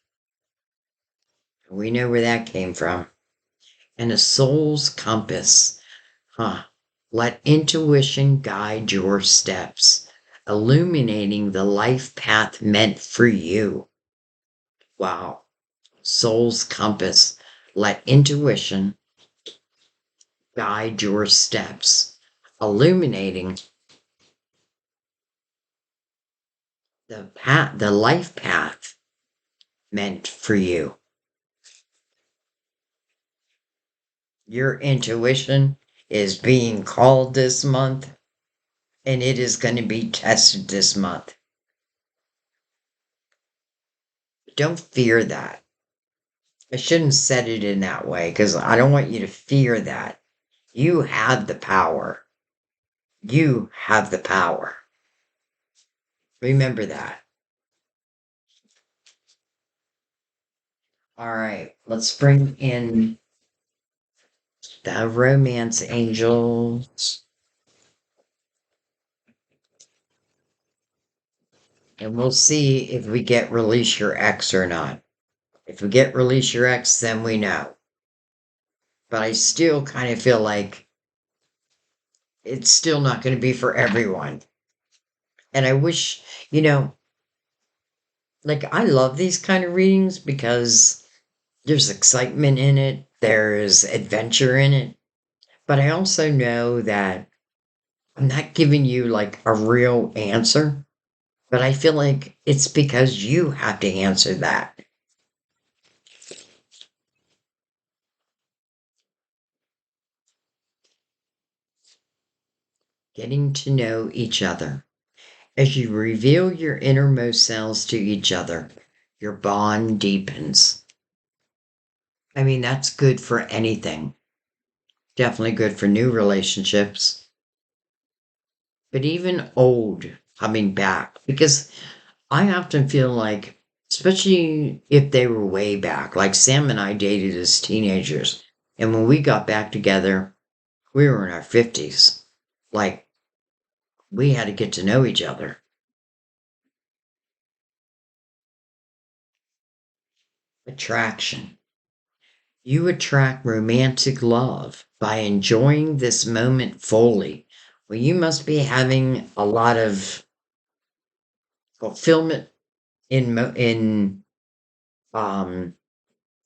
We know where that came from. And a soul's compass. Huh. Let intuition guide your steps, illuminating the life path meant for you. Wow. Soul's compass. Let intuition guide your steps, illuminating the life path meant for you. Your intuition is being called this month, and it is going to be tested this month. Don't fear that. I shouldn't set it in that way because I don't want you to fear that. You have the power. You have the power. Remember that. All right, let's bring in the romance angels. And we'll see if we get release your ex or not. If we get release your ex, then we know. But I still kind of feel like it's still not going to be for everyone. And I wish, you know, like I love these kind of readings because there's excitement in it, there's adventure in it. But I also know that I'm not giving you like a real answer, but I feel like it's because you have to answer that. Getting to know each other. As you reveal your innermost selves to each other, your bond deepens. I mean, that's good for anything. Definitely good for new relationships, but even old coming back. Because I often feel like, especially if they were way back, like Sam and I dated as teenagers. And when we got back together, we were in our 50s. Like, we had to get to know each other. Attraction. You attract romantic love by enjoying this moment fully. Well, you must be having a lot of fulfillment in um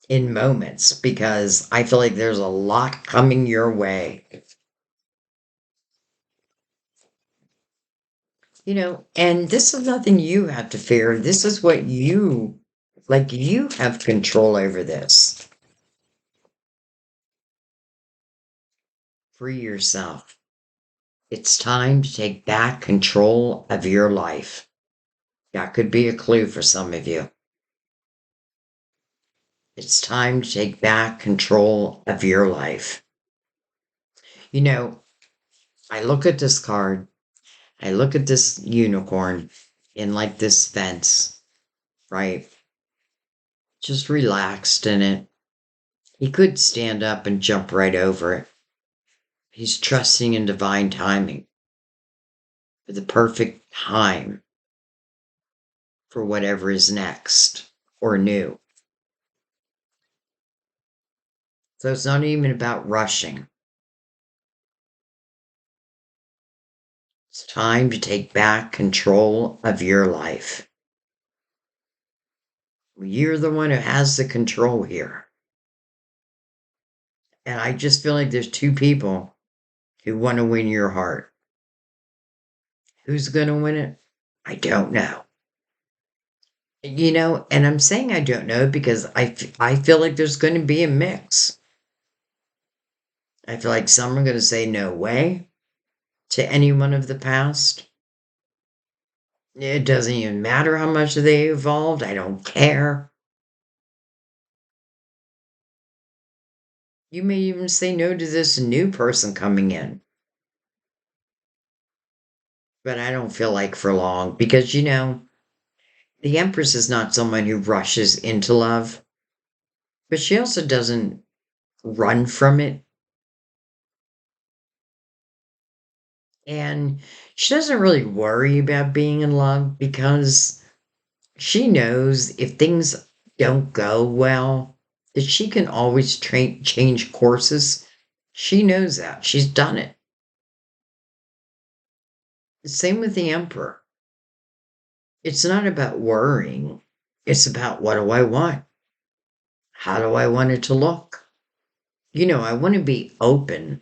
in moments because I feel like there's a lot coming your way. And this is nothing you have to fear. This is what you have control over this. Free yourself. It's time to take back control of your life. That could be a clue for some of you. It's time to take back control of your life. You know, I look at this card, I look at this unicorn in like this fence, right? Just relaxed in it. He could stand up and jump right over it. He's trusting in divine timing for the perfect time for whatever is next or new. So it's not even about rushing. It's time to take back control of your life. You're the one who has the control here. And I just feel like there's two people who want to win your heart. Who's going to win it? I don't know. And I'm saying I don't know because I feel like there's going to be a mix. I feel like some are going to say no way to anyone of the past. It doesn't even matter how much they evolved. I don't care. You may even say no to this new person coming in. But I don't feel like for long because, the Empress is not someone who rushes into love, but she also doesn't run from it. And she doesn't really worry about being in love because she knows if things don't go well, that she can always change courses. She knows that. She's done it. Same with the Emperor. It's not about worrying. It's about what do I want? How do I want it to look? I want to be open.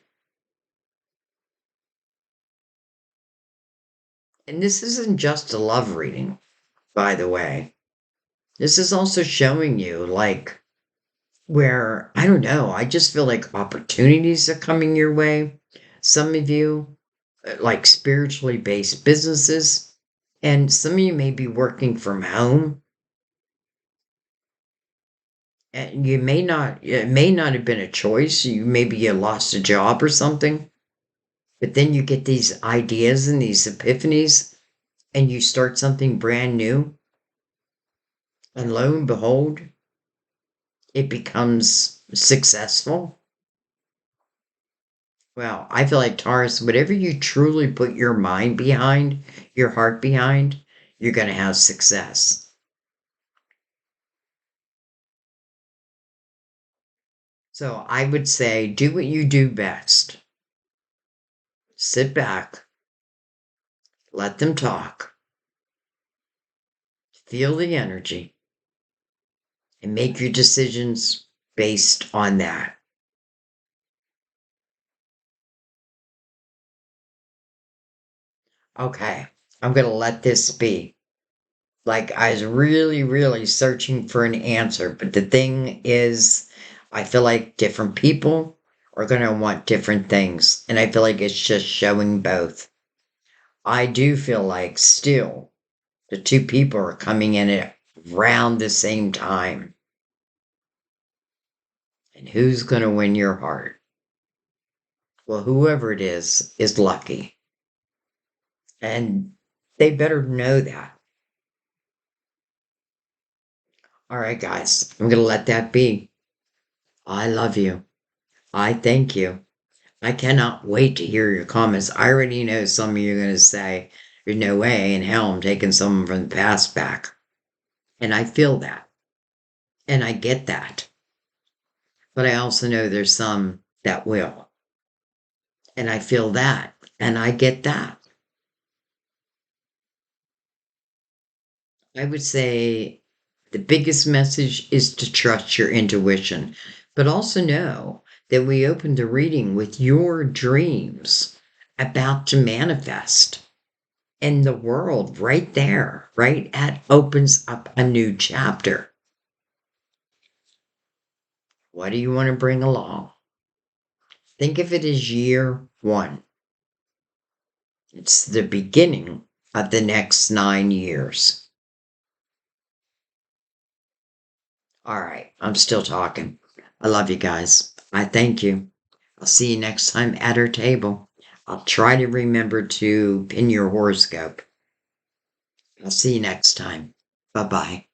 And this isn't just a love reading, by the way. This is also showing you, like, where, I don't know, I just feel like opportunities are coming your way. Some of you, like spiritually based businesses, and some of you may be working from home. And it may not have been a choice. Maybe you lost a job or something, but then you get these ideas and these epiphanies, and you start something brand new. And lo and behold, it becomes successful. Well, I feel like Taurus, whatever you truly put your mind behind, your heart behind, you're going to have success. So I would say do what you do best. Sit back, let them talk, feel the energy, and make your decisions based on that. Okay, I'm going to let this be. Like, I was really, really searching for an answer, but the thing is, I feel like different people are going to want different things, and I feel like it's just showing both. I do feel like still the two people are coming in at around the same time. And who's going to win your heart? Well, whoever it is lucky. And they better know that. All right, guys, I'm going to let that be. I love you. I thank you. I cannot wait to hear your comments. I already know some of you are going to say, there's no way in hell I'm taking someone from the past back. And I feel that. And I get that. But I also know there's some that will. And I feel that. And I get that. I would say the biggest message is to trust your intuition, but also know that we opened the reading with your dreams about to manifest. And the world right there, right at opens up a new chapter. What do you want to bring along? Think of it as year one. It's the beginning of the next 9 years. All right, I'm still talking. I love you guys. I thank you. I'll see you next time at our table. I'll try to remember to pin your horoscope. I'll see you next time. Bye bye.